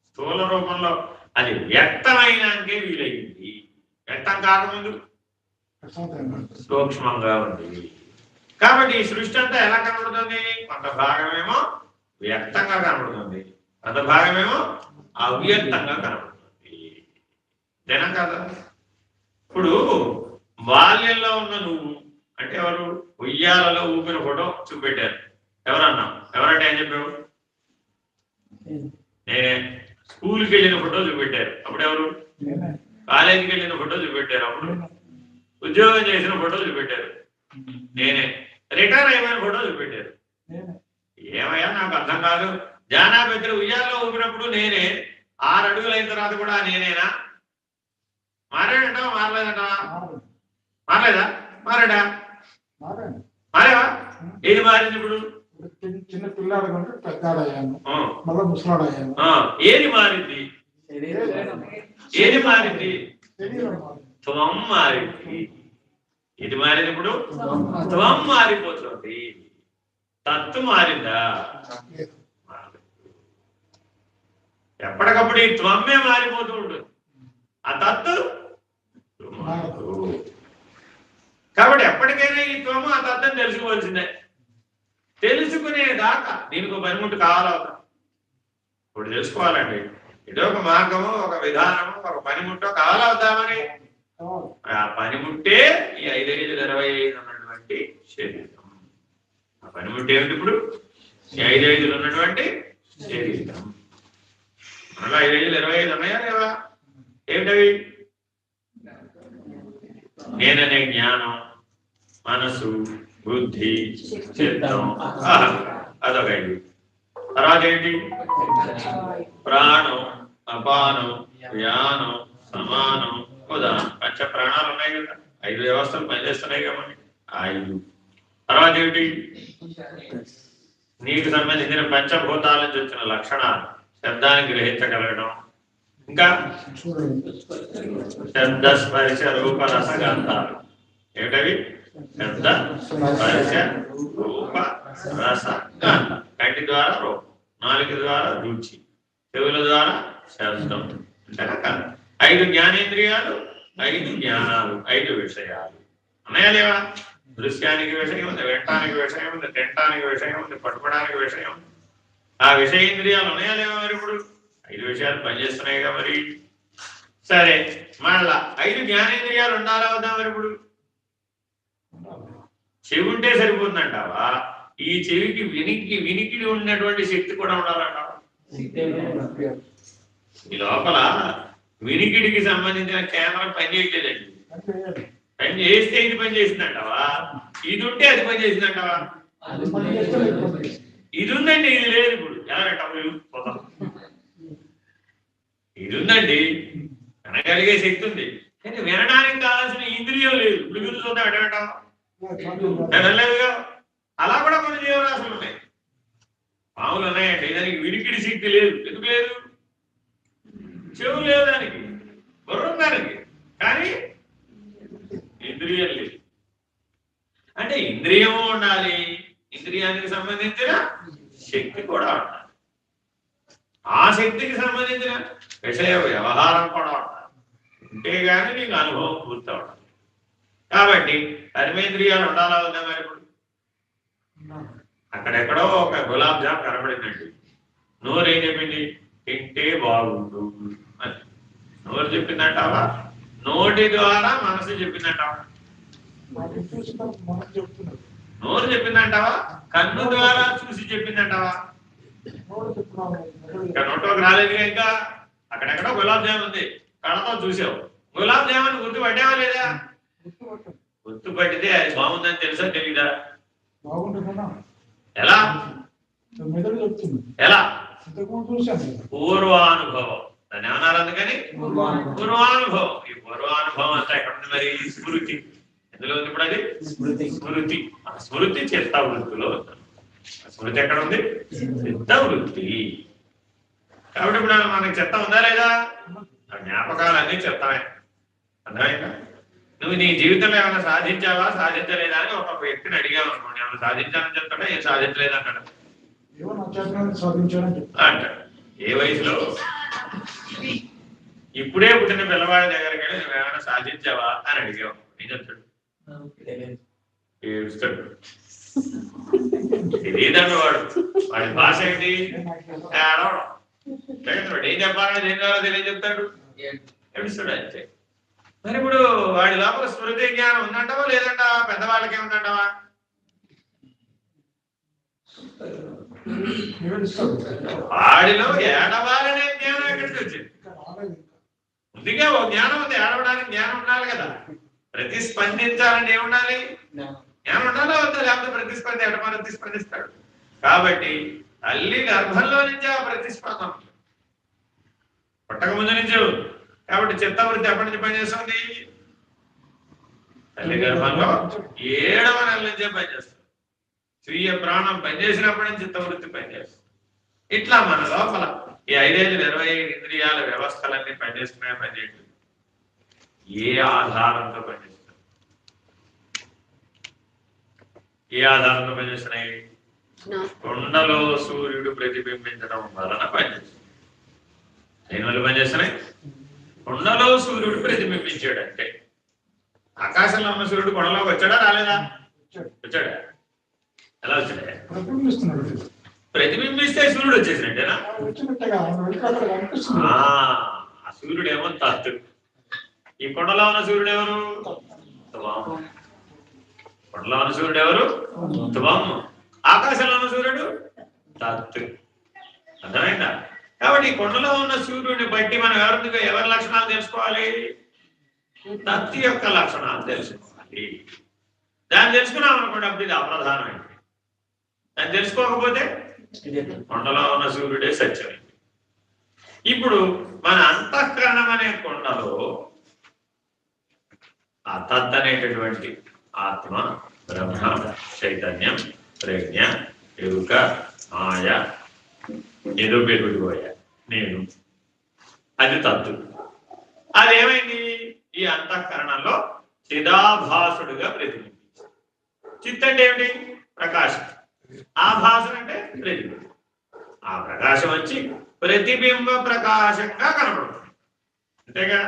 స్థూల రూపంలో అది వ్యక్తమైనాకే వీలయ్యింది. వ్యక్తం కాకముందు సూక్ష్మంగా ఉంది. కాబట్టి ఈ సృష్టి అంతా ఎలా కనబడుతుంది? కొంత భాగమేమో వ్యక్తంగా కనబడుతుంది, కొంత భాగమేమో అవ్యక్తంగా కనబడుతుంది. జనం కదా? ఇప్పుడు బాల్యంలో ఉన్న నువ్వు అంటే ఎవరు? ఉయ్యాలలో ఊపిన ఫోటో చూపెట్టారు. ఎవరన్నా? ఎవరంటే ఏం చెప్పావు? నేనే. స్కూల్కి వెళ్ళిన ఫోటో చూపెట్టారు, అప్పుడు ఎవరు? కాలేజీకి వెళ్ళిన ఫోటో చూపెట్టారు, అప్పుడు ఉద్యోగం చేసిన ఫోటో చూపెట్టారు, నేనే. రిటైర్ అయిపోయిన ఫోటో చూపెట్టారు. ఏమయ్యా నాకు అర్థం కాదు. జానా పెద్దలు ఉయ్యాల్లో ఊపినప్పుడు నేనే, 6 అడుగులు అయిన తర్వాత కూడా నేనేనా? మారాడంటావా మారలేదంటావా? మారలేదా? మారాడా? మారేవా? ఏది మారింది ఇప్పుడు? చిన్న పిల్లాడు కంటే పెద్దాడయ్యాను, మళ్ళీ ముసలాడయ్యాను. ఏది మారింది? ఏది మారింది? త్వం మారింది. ఇది మారింది. ఇప్పుడు త్వం మారిపోతుంది. తత్తు మారిందా? ఎప్పటికప్పుడు ఈ త్వమే మారిపోతూ ఉంటుంది, ఆ తత్తు. కాబట్టి ఎప్పటికైనా ఈ త్వము ఆ తత్తుని తెలుసుకోవాల్సిందే. తెలుసుకునేదాకా దీనికి ఒక పనిముట్టు కావాలవుతా. ఇప్పుడు తెలుసుకోవాలండి, ఇది ఒక మార్గము, ఒక విధానము, ఒక పనిముట్టో కావాలవుతామని. ఆ పనిముట్టే ఈ 5:5:25 ఉన్నటువంటి శరీరం. ఆ పనిముట్టు ఏమిటి? ఇప్పుడు ఈ 5:5 ఉన్నటువంటి శరీరం. మనలో 5:5:25 ఉన్నాయా లేవా? ఏమిటవి? నేననే జ్ఞానం, మనసు, బుద్ధి, చిత్తం, అదొక 5. తర్వాత ఏంటి? ప్రాణం, అపానం, వ్యానం, సమానం, ఉదాహరణ. 5 ప్రాణాలు ఉన్నాయి కదా, 5 వ్యవస్థలు పనిచేస్తున్నాయి కదా మనకి. 5. తర్వాత ఏమిటి? నీకు సంబంధించిన పంచభూతాల నుంచి వచ్చిన లక్షణాలు, శబ్దాన్ని గ్రహించగలగడం, ఇంకా శబ్ద స్పర్శ రూప రస గంధాలు. ఏమిటవి? శబ్ద స్పర్శ రూప రస గంధ. కంటి ద్వారా రూపం, నాలుక ద్వారా రుచి, చెవుల ద్వారా శబ్దం. అంటే 5 జ్ఞానేంద్రియాలు, 5 జ్ఞానాలు, 5 విషయాలు ఉన్నాయా లేవా? దృశ్యానికి విషయం ఉంది, వినటానికి విషయం ఉంది, తినటానికి విషయం ఉంది, పట్టుకోవడానికి విషయం ఉంది. ఆ విషయేంద్రియాలు ఉన్నాయా లేవా? మరి ఇప్పుడు 5 విషయాలు పనిచేస్తున్నాయిగా మరి. సరే, మళ్ళా 5 జ్ఞానేంద్రియాలు ఉండాలా వద్దా? మరి ఇప్పుడు చెవి ఉంటే సరిపోతుందంటావా? ఈ చెవికి వినికిడి ఉన్నటువంటి శక్తి కూడా ఉండాలంటావా? ఈ లోపల వినికిడికి సంబంధించిన కేంద్రం పనిచేయట్లేదండి. పని చేస్తే ఇది పని చేసిందంటావా? ఇది ఉంటే అది పని చేసిందంటావా? ఇది ఉందండి, ఇది లేదు. ఇప్పుడు ఎలా? ఇది ఉందండి, వినగలిగే శక్తి ఉంది, కానీ వినడానికి కావాల్సిన ఇంద్రియం లేదు. ఇప్పుడు గురించి చూద్దాం, ఎడగటం వినలేదుగా. అలా కూడా కొన్ని జీవరాశులు ఉన్నాయి, పాములు ఉన్నాయండి, దానికి వినికిడి శక్తి లేదు. ఎందుకు లేదు? చెవు లేదు దానికి, బుర్ర దానికి, కానీ ఇంద్రియం లేదు. అంటే ఇంద్రియము ఉండాలి, ఇంద్రియానికి సంబంధించిన శక్తి కూడా ఉండాలి, ఆ శక్తికి సంబంధించిన విషయ వ్యవహారం కూడా ఉండాలి. అంతేగాని నీకు అనుభవం పూర్తి ఉండాలి. కాబట్టి కర్మేంద్రియాలు ఉండాలా ఉందా? మరి ఇప్పుడు అక్కడెక్కడో ఒక గులాబ్ జామ్ కనబడిందండి, నోరు ఏం చెప్పింది? తింటే బాగుండు అని. నోరు చెప్పిందంటావా? నోటి ద్వారా మనసు చెప్పిందంటావా? నోరు చెప్పిందంటావా? కన్ను ద్వారా చూసి చెప్పిందంటావా? ఇంకా నోట్లోకి రాలేదుగా. ఇంకా అక్కడెక్కడో గులాబ్ జామ్ ఉంది, కళ్ళతో చూసావు. గులాబ్ జామున్ గుర్తుపట్టావా లేదా? గుర్తుపట్టితే అది బాగుందని తెలుసా తెలీదా? ఎలా? ఎలా? పూర్వానుభవం దాన్ని ఏమన్నారు? అందుకని పూర్వానుభవం. ఈ పూర్వానుభవం అంతా ఎక్కడ ఉంది మరి? స్మృతి. ఎందులో ఉంది ఇప్పుడు అది? స్మృతి. ఆ స్మృతి చిత్తవృత్తిలో ఉంది. స్మృతి ఎక్కడ ఉంది? చిత్తవృత్తి. కాబట్టి ఇప్పుడు మనకి చిత్తం ఉందా లేదా? జ్ఞాపకాలన్నీ చిత్తమే. అర్థమైందా? నువ్వు నీ జీవితంలో ఏమైనా సాధించావా, సాధించలేదా అని ఒక వ్యక్తిని అడిగావు అనుకోండి, ఏమైనా సాధించాలని చెప్తాడా, ఏం సాధించలేదు అంటాడు అంటాడు. ఏ వయసులో? ఇప్పుడే పుట్టిన పిల్లవాడి దగ్గరికి వెళ్ళి నువ్వు ఏమైనా సాధించావా అని అడిగావు, ఏం చెప్తాడు? ఏడుస్తాడు. తెలియదండి వాడు, వాడి భాష ఏంటి? ఏం చెప్పాలని ఏం కావాలో తెలియజెప్తాడు, ఏడుస్తాడు అంతే. మరి ఇప్పుడు వాడి లోపల స్మృతి జ్ఞానం ఉందంటావా లేదంటావా? పెద్దవాళ్ళకే ఉందంటావా? వాడిలో ఏడవాలనే జ్ఞానం ఎక్కడికి వచ్చింది? ముందుగా ఓ జ్ఞానం ఉంది, ఏడవడానికి జ్ఞానం ఉండాలి కదా. ప్రతిస్పందించాలంటే ఏముండాలి? జ్ఞానం ఉండాలో వద్దా? లేకపోతే ప్రతిస్పందిస్తాడు. కాబట్టి తల్లి గర్భంలో నుంచే ఆ ప్రతిస్పందన పుట్టక ముందు నుంచే ఉంది. కాబట్టి చిత్తవృత్తి ఎప్పటి నుంచి పనిచేస్తుంది? తల్లి గర్భంలో 7వ నెల నుంచే పనిచేస్తుంది. స్వీయ ప్రాణం పనిచేసినప్పటి నుంచి చిత్తవృత్తి పనిచేస్తుంది. ఇట్లా మన లోపల ఈ 5-25 ఇంద్రియాల వ్యవస్థలన్నీ పనిచేస్తున్నాయి. పనిచేయట్లేదు. ఏ ఆధారంతో పనిచేస్తున్నాయి? ఏ ఆధారంతో పనిచేస్తున్నాయి? కొండలో సూర్యుడు ప్రతిబింబించడం వలన పనిచేస్తుంది. దేనివల్ల పనిచేస్తున్నాయి? కొండలో సూర్యుడు ప్రతిబింబించాడంటే ఆకాశంలో ఉన్న సూర్యుడు కొండలోకి వచ్చాడా రాలేదా? వచ్చాడా? ఎలా వచ్చాడా? ప్రతిబింబిస్తే సూర్యుడు వచ్చేసినట్టేనా? ఆ సూర్యుడు ఏమో తత్తు. ఈ కొండలో ఉన్న సూర్యుడు ఎవరు? కొండలో ఉన్న సూర్యుడు ఎవరు? త్వము. ఆకాశంలో ఉన్న సూర్యుడు తత్తు. అర్థమైందా? కాబట్టి ఈ కొండలో ఉన్న సూర్యుడిని బట్టి మనం ఎవరి లక్షణాలు తెలుసుకోవాలి? తత్తి యొక్క లక్షణాలు తెలుసుకోవాలి. దాన్ని తెలుసుకున్నాం అనుకోండి, అప్పుడు ఇది అప్రధానమైంది. దాన్ని తెలుసుకోకపోతే కొండలో ఉన్న సూర్యుడే సత్యమైంది. ఇప్పుడు మన అంతఃకరణం అనే కొండలో ఆ తత్ అనేటటువంటి ఆత్మ, బ్రహ్మ, చైతన్యం, ప్రజ్ఞ, ఎరుక, మాయ, ఏదో పెరుగుడిపోయా నేను, అది తత్తు. అదేమైంది? ఈ అంతఃకరణంలో చిదాభాసుడుగా ప్రతిబింబించింది. చిత్ అంటే ఏమిటి? ప్రకాశం. ఆభాసం అంటే ప్రతిబింబం. ఆ ప్రకాశం వచ్చి ప్రతిబింబ ప్రకాశంగా కనబడుతుంది. అంతేగా?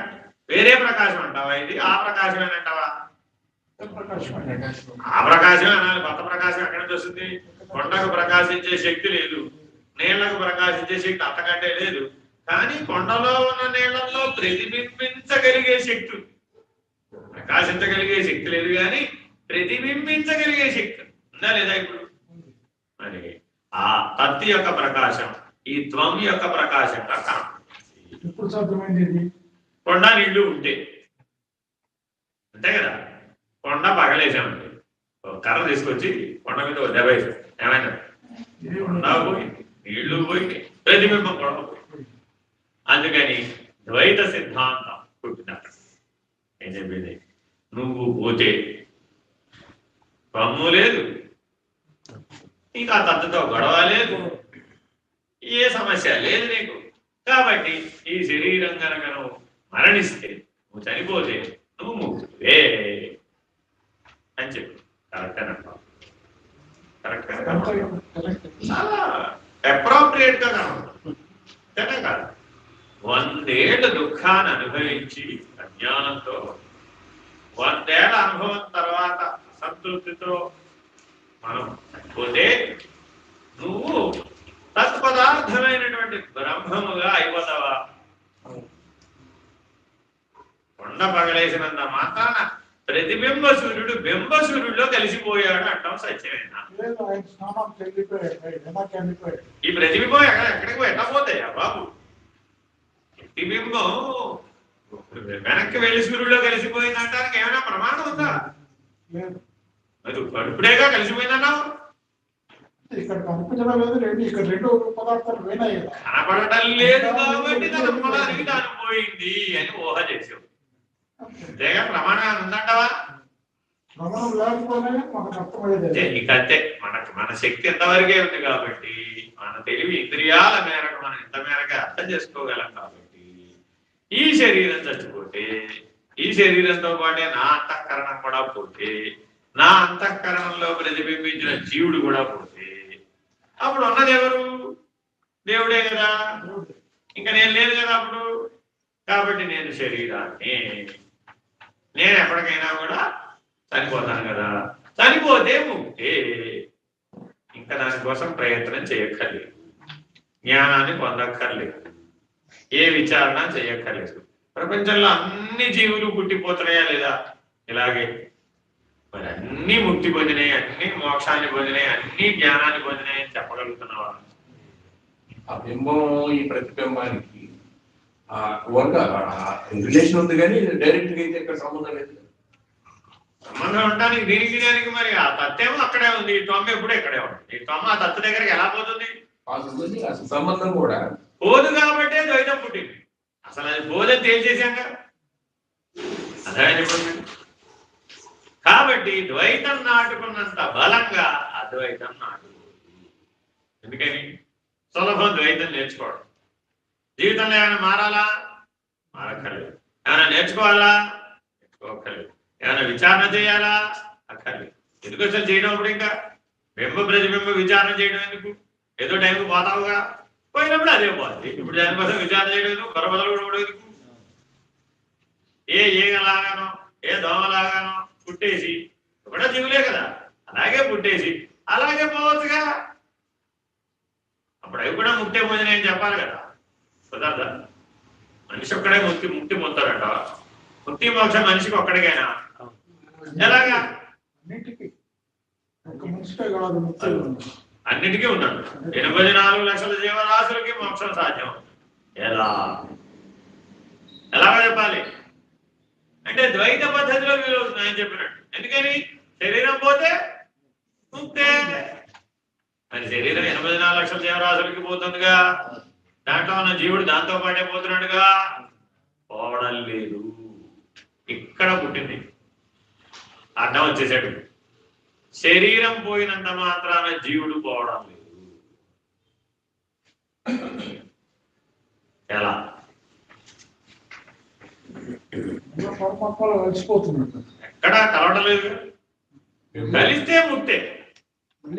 వేరే ప్రకాశం అంటావా ఇది? ఆ ప్రకాశం అని అంటావా? ఆ ప్రకాశం అనాలి. కొత్త ప్రకాశం ఎక్కడి నుంచి వస్తుంది? కొండకు ప్రకాశించే శక్తి లేదు, నీళ్లకు ప్రకాశించే శక్తి అంతకంటే లేదు. కానీ కొండలో ఉన్న నీళ్లలో ప్రతిబింబించగలిగే శక్తి ఉంది. ప్రకాశించగలిగే శక్తి లేదు కానీ ప్రతిబింబించగలిగే శక్తి ఉందా లేదా? ఇప్పుడు మరి ఆ తత్తి యొక్క ప్రకాశం ఈ త్వం యొక్క ప్రకాశంగా కనబడుతుంది. కొండ నీళ్లు ఉంటే అంతే కదా. కొండ పగలేసామండి, కర్ర తీసుకొచ్చి కొండ మీద దెబ్బ వేసాం, ఏమైనా కొండ పోయి నీళ్లు పోయి ప్రతిబింబం కూడా పోయి. అందుకని ద్వైత సిద్ధాంతం పుట్టినప్పుడు ఏం చెప్పింది? నువ్వు పోతే పమ్ము లేదు, ఇంకా తత్తుతో గొడవ లేదు, ఏ సమస్య లేదు నీకు. కాబట్టి ఈ శరీరం కనుక నువ్వు మరణిస్తే, నువ్వు చనిపోతే నువ్వు ముక్తువే అని చెప్పి కరెక్ట్ అని అంటావు. కరెక్ట్ చాలా అప్రోప్రియేట్ గా కనబడుతుంది. అంతేనే కాదు, 100 ఏళ్ళ దుఃఖాన్ని అనుభవించి అజ్ఞానంతో 100 ఏళ్ళ అనుభవం తర్వాత సంతృప్తితో మనం పోతే నువ్వు తత్పదార్థమైనటువంటి బ్రహ్మముగా అయిపోతావా? కొండ పగలేసినంత మాత్రాన ప్రతిబింబ సూర్యుడు బింబ సూర్యుడిలో కలిసిపోయాడు అంటాం సత్యమేనా? ఈ ప్రతిబింబం ఎక్కడికి ఎట్లా పోతాయా బాబు? ప్రతిబింబం వెనక్కి వెళ్ళి సూర్యుడిలో కలిసిపోయింది అంటానికి ఏమైనా ప్రమాణం ఉందా? అది ఇప్పుడేగా కలిసిపోయిందన్నావు. కనపడటం లేదు కాబట్టి కనపడానికి దాని పోయింది అని ఊహ చేసావు. అంతేగా ప్రమాణం ఉందంటావా? ఇంకంతే. మన శక్తి ఎంతవరకే ఉంది కాబట్టి, మన తెలివి ఇంద్రియాల మేరకు మనం ఇంత మేరకు అర్థం చేసుకోగలం కాబట్టి, ఈ శరీరం చచ్చిపోతే ఈ శరీరంతో పాటే నా అంతఃకరణం కూడా పోతే, నా అంతఃకరణంలో ప్రతిబింబించిన జీవుడు కూడా పోతే, అప్పుడు ఉన్నది ఎవరు? దేవుడే కదా. ఇంకా నేను లేదు కదా అప్పుడు. కాబట్టి నేను శరీరాన్ని, నేను ఎప్పటికైనా కూడా చనిపోతాను కదా. చనిపోతే ముక్తే. ఇంకా దానికోసం ప్రయత్నం చేయక్కర్లేదు, జ్ఞానాన్ని పొందక్కర్లేదు, ఏ విచారణ చేయక్కర్లేదు. ప్రపంచంలో అన్ని జీవులు పుట్టిపోతున్నాయా లేదా? ఇలాగే మరి అన్ని ముక్తి పొందినాయి, అన్ని మోక్షాన్ని పొందినాయి, అన్ని జ్ఞానాన్ని పొందినాయి అని చెప్పగలుగుతున్నావా? ఆ బింబం ఈ ప్రతిబింబానికి రిలేషన్ ఉంది కానీ డైరెక్ట్ గా అయితే ఇక్కడ సంబంధం లేదు. సంబంధం ఉండడానికి దీనికి దానికి మరి ఆ తత్తేమో అక్కడే ఉంది, ఈ తొమ్మ ఎప్పుడు ఇక్కడే ఉంది. ఈ తొమ్మ ఆ తత్వ దగ్గరికి ఎలా పోతుంది? అసలు సంబంధం కూడా పోదు కాబట్టే ద్వైతం పుట్టింది. అసలు అది పోదని తేల్చేసాక అదే చెప్పండి. కాబట్టి ద్వైతం నాటుకున్నంత బలంగా అద్వైతం నాటుకోదు. ఎందుకని? సులభం ద్వైతం నేర్చుకోవడం. జీవితంలో ఏమైనా మారాలా? మారక్కర్లేదు. ఏమైనా నేర్చుకోవాలా? నేర్చుకోక్కర్లేదు. ఏమైనా విచారణ చేయాలా? అక్కర్లేదు. ఎందుకు అసలు చేయడం? అప్పుడు ఇంకా బింబ ప్రతిబింబ విచారణ చేయడం ఎందుకు? ఏదో టైంకి పోతావుగా, పోయినప్పుడు అదే పోతుంది. ఇప్పుడు దానికోసం విచారణ చేయడం ఎందుకు? కొరబదలు కూడా ఎందుకు? ఏ ఏగలాగానో ఏ దోమలాగానో పుట్టేసి కూడా జీవులే కదా, అలాగే పుట్టేసి అలాగే పోవచ్చుగా. అప్పుడు అవి కూడా ముక్తే పొందిన అని చెప్పాలి కదా. కుదరదా? మనిషి ఒక్కడే ముక్తి పొందుతాడట. ముక్తి మోక్షం మనిషికి ఒక్కడికైనా? ఎలాగా? అన్నిటికీ ఉన్నాడు. 84 లక్షల జీవరాశులకి మోక్షం సాధ్యం. ఎలాగో చెప్పాలి అంటే ద్వైత పద్ధతిలో వీలవుతుంది ఆయన చెప్పినట్టు. ఎందుకని? శరీరం పోతే ముక్తే. మరి శరీరం 84 లక్షల జీవరాశులకి పోతుందిగా, దాంట్లో ఉన్న జీవుడు దాంతో పాటే పోతున్నాడుగా. పోవడం లేదు, ఇక్కడ పుట్టింది. అడ్డం వచ్చేసాడు. శరీరం పోయినంత మాత్రాన జీవుడు పోవడం లేదు. ఎలా? ఎక్కడ కలవడం లేదు. కలిస్తే ముక్తే,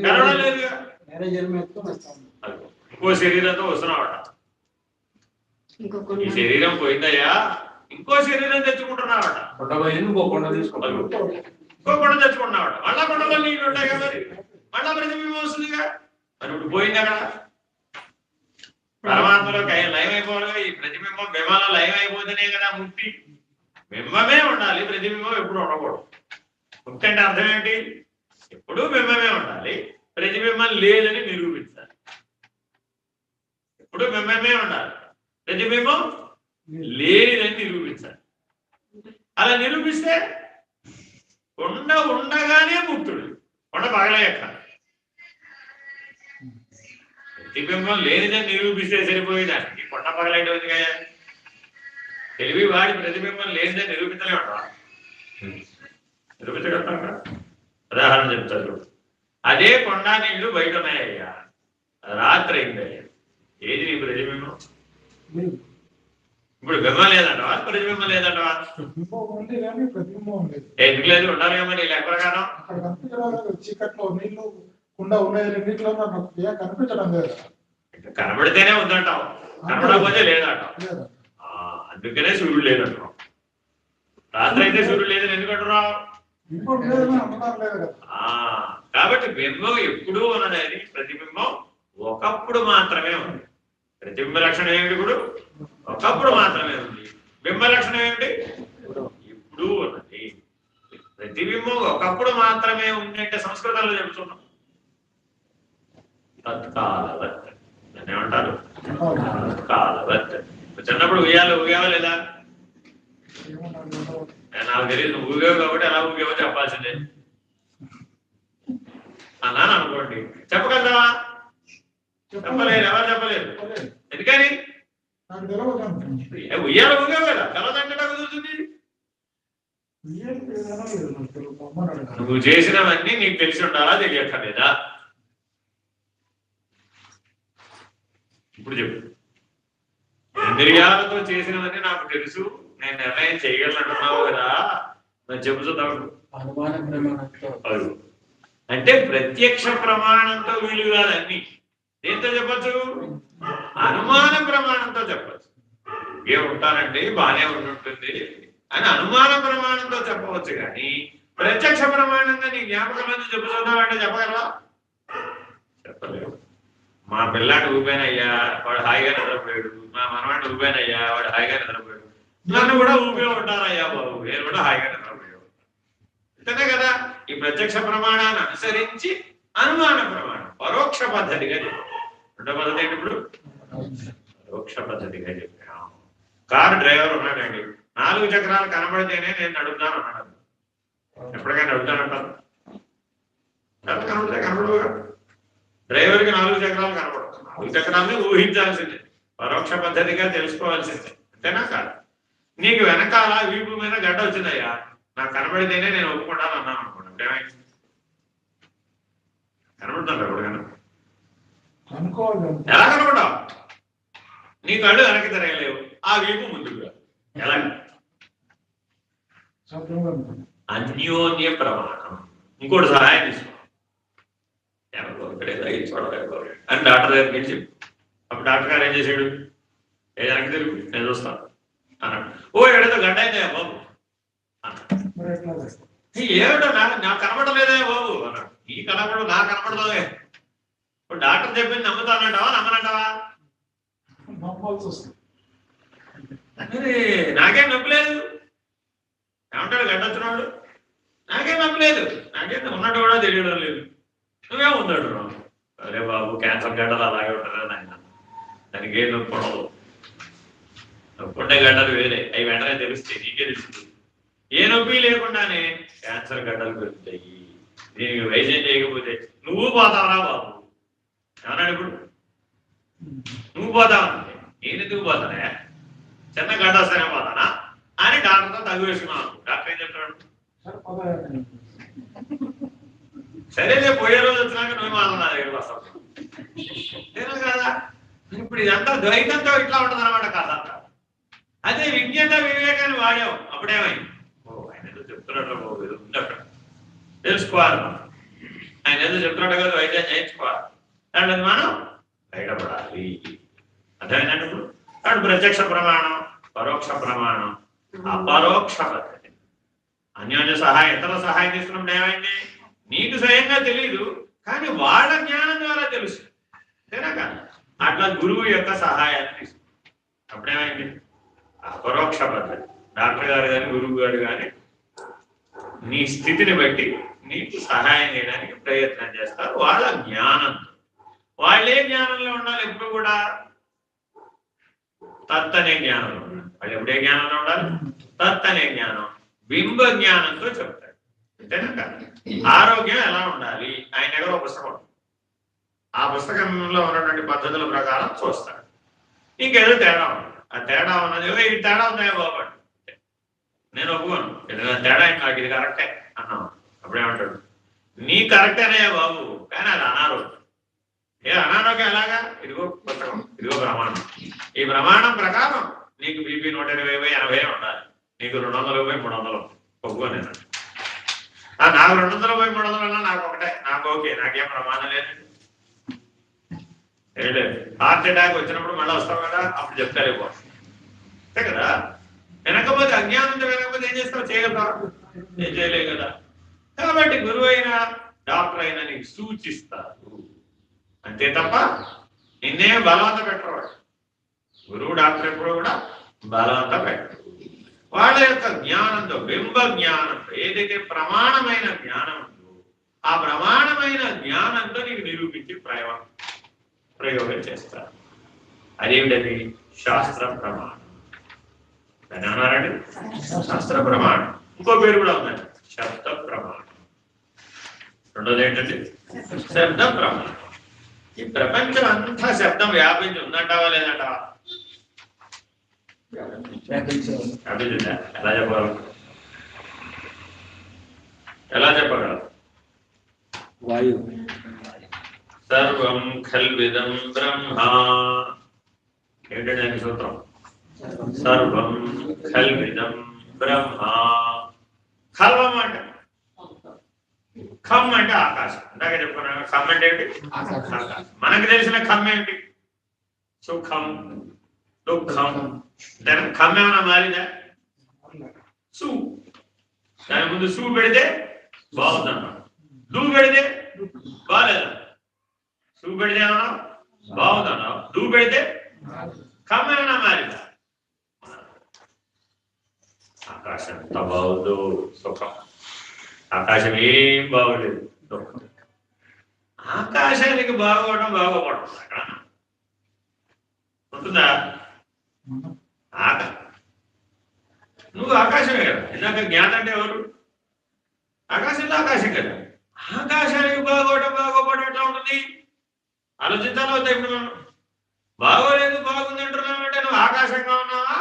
కలవడం లేదుగా. ఇంకో శరీరంతో వస్తున్నావట. ఈ శరీరం పోయిందయ్యా, ఇంకో శరీరం తెచ్చుకుంటున్నావట. ఇంకో కొండ తెచ్చుకుంటున్నావట. మళ్ళా కొండలో నీళ్ళు ఉంటాయి కదా, మరి మళ్ళా ప్రతిబింబం వస్తుందిగా. మరి ఇప్పుడు పోయింది అక్కడ. పరమాత్మలో లయం అయిపోవాలిగా. ఈ ప్రతిబింబం బింబంలో లయం అయిపోతేనే కదా ముక్తి. బింబమే ఉండాలి, ప్రతిబింబం ఎప్పుడు ఉండకూడదు. ముక్తి అంటే అర్థం ఏంటి? ఎప్పుడూ బింబమే ఉండాలి, ప్రతిబింబం లేదని నిరూపించాలి. ఎప్పుడు బింబమే ఉండాలి, ప్రతిబింబం లేదని నిరూపించాలి. అలా నిరూపిస్తే కొండ ఉండగానే ముక్తుడు. కొండ పగలే ఎక్కడ. ప్రతిబింబం లేనిదని నిరూపిస్తే సరిపోయేదానికి కొండ పగలేయడం ఉంది కదా. తెలివి వాడి ప్రతిబింబం లేనిదని నిరూపించలేమంటావా? నిరూపించగలుగుతాం. ఉదాహరణ చెప్తారు. అదే కొండ నీళ్లు బయట ఉన్నాయ్యా, రాత్రి అయిందయ్యా, ఏది నీ ప్రతిబింబం? ఇప్పుడు బింబం లేదంటవా, ప్రతిబింబం లేదంటవా? ఎందుకు లేదు? ఉండాలి కదా మరి లెక్క ప్రకారం. చీకట్లో నీళ్లు కుండ ఉన్నాయి, రెండిట్లో కనిపించడం లేదు. కనబడితేనే ఉందంటావు, కనబడకపోతే లేదంటావు. అందుకనే సూర్యుడు లేదంటావు. రాత్రి అయితే సూర్యుడు లేదని ఎందుకు అంటున్నావు? కాబట్టి బింబం ఎప్పుడూ ఉన్నది, ప్రతిబింబం ఒకప్పుడు మాత్రమే ఉంది. ప్రతిబింబ లక్షణం ఏమిటి? ఇప్పుడు ఒకప్పుడు మాత్రమే ఉంది. బింబ లక్షణం ఏమిటి? ఇప్పుడు ఉన్నది. ప్రతిబింబం ఒకప్పుడు మాత్రమే ఉంది అంటే సంస్కృతంలో చెబుతున్నాం తత్కాలవత్. దాన్ని ఏమంటారు? తత్కాలవత్. చిన్నప్పుడు ఊగావా లేదా? నాకు తెలియదు, నువ్వు ఊగావు కాబట్టి ఎలా ఊగావో చెప్పాల్సిందే అన్నాను అనుకోండి. చెప్పగలవా? చెప్పలేదు. ఎవరు చెప్పలేదు. ఎందుకని? ఉయ్యాల ఊగావు కదా, కలదంటే కుదురుతుంది. నువ్వు చేసినవన్నీ నీకు తెలిసి ఉండాలా, తెలియక్కర్లేదా? ఇప్పుడు చెప్పు. ఇంద్రియాలతో చేసినవన్నీ నాకు తెలుసు, నేను నిర్ణయం చేయగలను అంటున్నావు కదా, నేను చెబుతున్నావు. అంటే ప్రత్యక్ష ప్రమాణంతో వీలు కాదన్నీ. దేంతో చెప్పచ్చు? అనుమాన ప్రమాణంతో చెప్పచ్చు. ఉంటానంటే బాగానే ఉంటుంది అని అనుమాన ప్రమాణంతో చెప్పవచ్చు. కానీ ప్రత్యక్ష ప్రమాణంగా నీ జ్ఞాపకం నుంచి చెప్పుతున్నావు అంటే చెప్పగలవా? చెప్పలేవు. మా పిల్లాడు ఊపేనయ్యా, వాడు హాయిగా నిద్రపోయాడు. మా మనవాడిని ఊపేనయ్యా, వాడు హాయిగా నిద్రపోయాడు. నన్ను కూడా ఊపే ఉంటానయ్యా బాబు, నేను కూడా హాయిగా నిద్రపోయాడు. అంతేనే కదా. ఈ ప్రత్యక్ష ప్రమాణాన్ని అనుసరించి అనుమాన ప్రమాణం పరోక్ష పద్ధతిగా చెప్పాం. రెండో పద్ధతి ఏంటి ఇప్పుడు? పరోక్ష పద్ధతిగా చెప్పాం. కారు డ్రైవర్ ఉన్నాడండి, 4 చక్రాలు కనబడితేనే నేను నడుపుతాను అన్నాడు. ఎప్పటికైనా నడుపుతానంటారు? కనబడితే కనబడుగా. డ్రైవర్కి 4 చక్రాలు కనబడదు. 4 చక్రాలని ఊహించాల్సిందే, పరోక్ష పద్ధతిగా తెలుసుకోవాల్సిందే. అంతేనా కాదు? నీకు వెనకాల వీపు మీద గడ్డ వచ్చిందయ్యా, నాకు కనబడితేనే నేను ఒప్పుకుంటాను అన్నాను అనుకోండి, ఏమైంది? కనబడుతుంది ఎప్పటికైనా? ఎలా కనబడ్డావు? నీ కళ్ళు వెనక్కి తిరగలేవు, ఆ వీపు ముందుకు రాదు. ఎలా? అన్యోన్య ప్రమాణం. ఇంకోటి సహాయం తీసుకో అని డాక్టర్ దగ్గరికి వెళ్ళి చెప్పు. అప్పుడు డాక్టర్ గారు ఏం చేశాడు? వెనక్కి తిరుగు, నేను చూస్తాను అన్నాడు. ఓ ఎక్కడైతే గడ్డ అయితే బాబు ఏమిటో నాకు కనబడలేదే బాబు అన్నాడు. ఈ కనబడు నాకు కనబడదే. ఇప్పుడు డాక్టర్ చెప్పింది నమ్ముతానంటావా నమ్మనంటావా? నాకేం నొప్పలేదు. ఏమంటాడు గడ్డ వచ్చినాడు? నాకేం నొప్పలేదు, నాకేం ఉన్నట్టు కూడా తెలియడం లేదు. నువ్వే ఉన్నాడు. అరే బాబు, క్యాన్సర్ గడ్డలు అలాగే ఉంటారు ఆయన, దానికి ఏం నొప్పి ఉండదు. నొప్పి ఉండే గడ్డలు వేరే, అవి వెంటనే తెలుస్తాయి, నీకే తెలుస్తుంది. ఏ నొప్పి లేకుండానే క్యాన్సర్ గడ్డలు పెరుగుతాయి. దీనికి వైద్యం చేయకపోతే నువ్వు పోతావరా బాబు ఏమన్నాడు? ఇప్పుడు నువ్వు పోతావంటే నేను ఎందుకు పోతానే, చిన్న గడ్డ వస్తేనే పోతానా అని డాక్టర్తో తగ్గు వేసుకున్నాను. డాక్టర్ ఏం చెప్తాడు? సరేలే, పోయే రోజు వచ్చినాక నువ్వు మాత్రం నా దగ్గరికి వస్తావు కదా. ఇప్పుడు ఇదంతా ద్వైతంతో ఇట్లా ఉంటుంది అనమాట కథ. అదే విజ్ఞత వివేకాన్ని వాడావు, అప్పుడేమైంది? ఓ ఆయన ఏదో చెప్తున్నాడు బాబు, ఏదో ఉంది అక్కడ, తెలుసుకోవాలి. ఆయన ఏదో చెప్తున్నాడు కదా, వైద్యం చేయించుకోవాలి. దాంట్లో మనం బయటపడాలి. అదేనంటే ఇప్పుడు అటు ప్రత్యక్ష ప్రమాణం, పరోక్ష ప్రమాణం, అపరోక్ష పద్ధతి. అన్యోన్య సహాయం, ఇతర సహాయం తీసుకున్నప్పుడు ఏమైంది? నీకు స్వయంగా తెలియదు, కానీ వాళ్ళ జ్ఞానం ద్వారా తెలుసు. అంతేనా కాదు? అట్లా గురువు యొక్క సహాయాన్ని తీసుకు. అప్పుడేమైంది? అపరోక్ష పద్ధతి. డాక్టర్ గారు కానీ గురువు గారు కానీ నీ స్థితిని బట్టి నీకు సహాయం చేయడానికి ప్రయత్నం చేస్తారు వాళ్ళ జ్ఞానంతో. వాళ్ళే జ్ఞానంలో ఉండాలి ఎప్పుడు కూడా, తత్తనే జ్ఞానంలో ఉండాలి. వాళ్ళు ఎప్పుడే జ్ఞానంలో ఉండాలి? తత్తనే జ్ఞానం, బింబ జ్ఞానంతో చెప్తాడు. అంతేనా కాదు? ఆరోగ్యం ఎలా ఉండాలి? ఆయన దగ్గర ఒక పుస్తకం, ఆ పుస్తకంలో ఉన్నటువంటి పద్ధతుల ప్రకారం చూస్తాడు. ఇంకేదో తేడా ఉంది, ఆ తేడా ఉన్నది ఇది తేడా ఉన్నాయో బాబు, నేను ఒప్పుకోను, ఏదైనా తేడా నాకు ఇది కరెక్టే అన్నాను. అప్పుడేమంటాడు? నీ కరెక్టేనే బాబు, కానీ అది అనారోగ్యం. అనారోగ్యం ఎలాగా? ఇదిగో పుస్తకం, ఇదిగో ప్రమాణం. ఈ ప్రమాణం ప్రకారం నీకు బీపీ 120/80 ఉండాలి, నీకు 200/300 ఒప్పుకోను. నాకు 200/300 నాకు ఒకటే, నాకు ఓకే, నాకేం ప్రమాదం లేదు. లేదు, హార్ట్ అటాక్ వచ్చినప్పుడు మళ్ళీ వస్తావు కదా, అప్పుడు చెప్తారే బాబు, అంతే కదా. వెనకపోతే అజ్ఞానంతో వెనకపోతే ఏం చేస్తావు? చేయగలుగుతావు? ఏం చేయలేవు కదా. కాబట్టి గురువు అయినా డాక్టర్ అయినా నీకు సూచిస్తారు అంతే తప్ప నిన్నే బలవంత పెట్టరు. గురువు డాక్టర్ ఎప్పుడు కూడా బలవంత పెట్టరు. వాళ్ళ యొక్క జ్ఞానంతో, బింబ జ్ఞానంతో, ఏదైతే ప్రమాణమైన జ్ఞానం ఉందో ఆ ప్రమాణమైన జ్ఞానంతో నీకు నిరూపించి ప్రయోగం చేస్తారు. అదేమిటది? శాస్త్ర ప్రమాణం. దాన్ని అన్నారండి శాస్త్ర ప్రమాణం. ఇంకో పేరు కూడా ఉందండి, శబ్ద ప్రమాణం. రెండోది ఏంటండి? శబ్ద ప్రమాణం. ఈ ప్రపంచం అంతా శబ్దం వ్యాపించి ఉందంటావా లేదంటావా? వ్యాపించిందా? ఎలా చెప్పగలరు? ఎలా చెప్పగలరు? వాయువు. సర్వం ఖల్విదం బ్రహ్మ. ఏంటంటే దాని సూత్రం? సర్వం ఖల్విదం బ్రహ్మ. ఖల్వం అంటే ఖమ్ అంటే ఆకాశం. ఇందాక చెప్పుకున్నాను. ఖమ్ అంటే ఏంటి? ఆకాశం. మనకు తెలిసిన ఖమ్ ఏంటి? సుఖం, దుఃఖం. దాని ఖమ్ ఏమైనా మారిందా? సు. దాని ముందు సు పెడితే బాగుందన్నా, దు పెడితే బాగాలేదా? సు పెడితే ఏమన్నా బాగుందన్నా, దు పెడితే ఖమ్ ఏమైనా మారిందా? ఆకాశం ఎంత బాగుందో, సుఖం. ఆకాశం ఏం బాగోలేదు. ఆకాశానికి బాగోవడం బాగోవడం అక్కడ ఉంటుందా? నువ్వు ఆకాశమే కదా. ఇందాక జ్ఞానం అంటే ఎవరు? ఆకాశంలో ఆకాశం కదా. ఆకాశానికి బాగోవడం బాగోపోవడం ఎట్లా ఉంటుంది? ఆలోచించాలి అవుతాయి. ఇప్పుడు మనం బాగోలేదు బాగుంది అంటున్నావు అంటే నువ్వు ఆకాశంగా ఉన్నావా,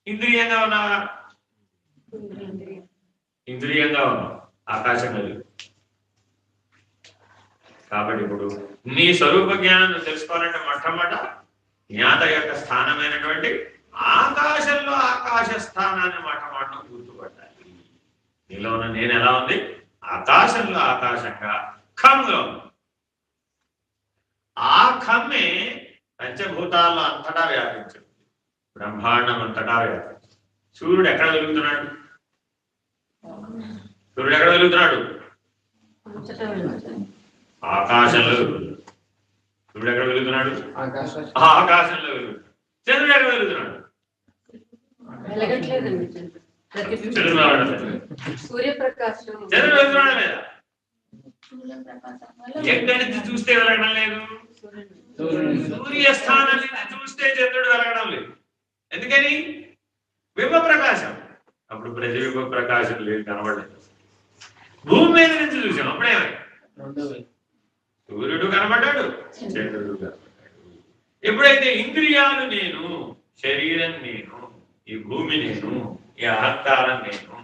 ఇంద్రియంగా ఉన్నావా? ఇంద్రియంగా ఉన్నావు, ఆకాశంగా లేదు. కాబట్టి ఇప్పుడు నీ స్వరూప జ్ఞానం తెలుసుకోవాలంటే మొట్టమొదట జ్ఞాత యొక్క స్థానమైనటువంటి ఆకాశంలో ఆకాశ స్థానాన్ని మొట్టమొదట గుర్తుపట్టాలి. నీలో ఉన్న నేను ఎలా ఉంది? ఆకాశంలో ఆకాశంగా ఖంగా ఉంది. ఆ ఖమ్మే పంచభూతాల్లో అంతటా వ్యాపించింది, బ్రహ్మాండం అంతటా వ్యాపించింది. సూర్యుడు ఎక్కడ వెలుగుతున్నాడు? సూర్యుడు ఎక్కడ వెలుగుతున్నాడు? ఆకాశంలో వెలుగుతున్నాడు. సూర్యుడు ఎక్కడ వెలుగుతున్నాడు? ఆకాశంలో వెలుగుతున్నాడు. చంద్రుడు ఎక్కడ వెలుగుతున్నాడు? చంద్రుడు వెలుగుతున్నాడా లేదా? ఎక్కడి నుంచి చూస్తే వెలగడం లేదు? సూర్యస్థానం నుంచి చూస్తే చంద్రుడు వెలగడం లేదు. ఎందుకని? బింబ ప్రకాశం. అప్పుడు ప్రతిబింబ ప్రకాశం లేదు, కనబడలేదు. భూమి మీద నుంచి చూసాం, అప్పుడేమై సూర్యుడు కనబడ్డాడు, చంద్రుడు కనబడ్డాడు. ఎప్పుడైతే ఇంద్రియాలు నేను, శరీరం నేను, ఈ భూమి నేను, ఈ అహంకారం నేను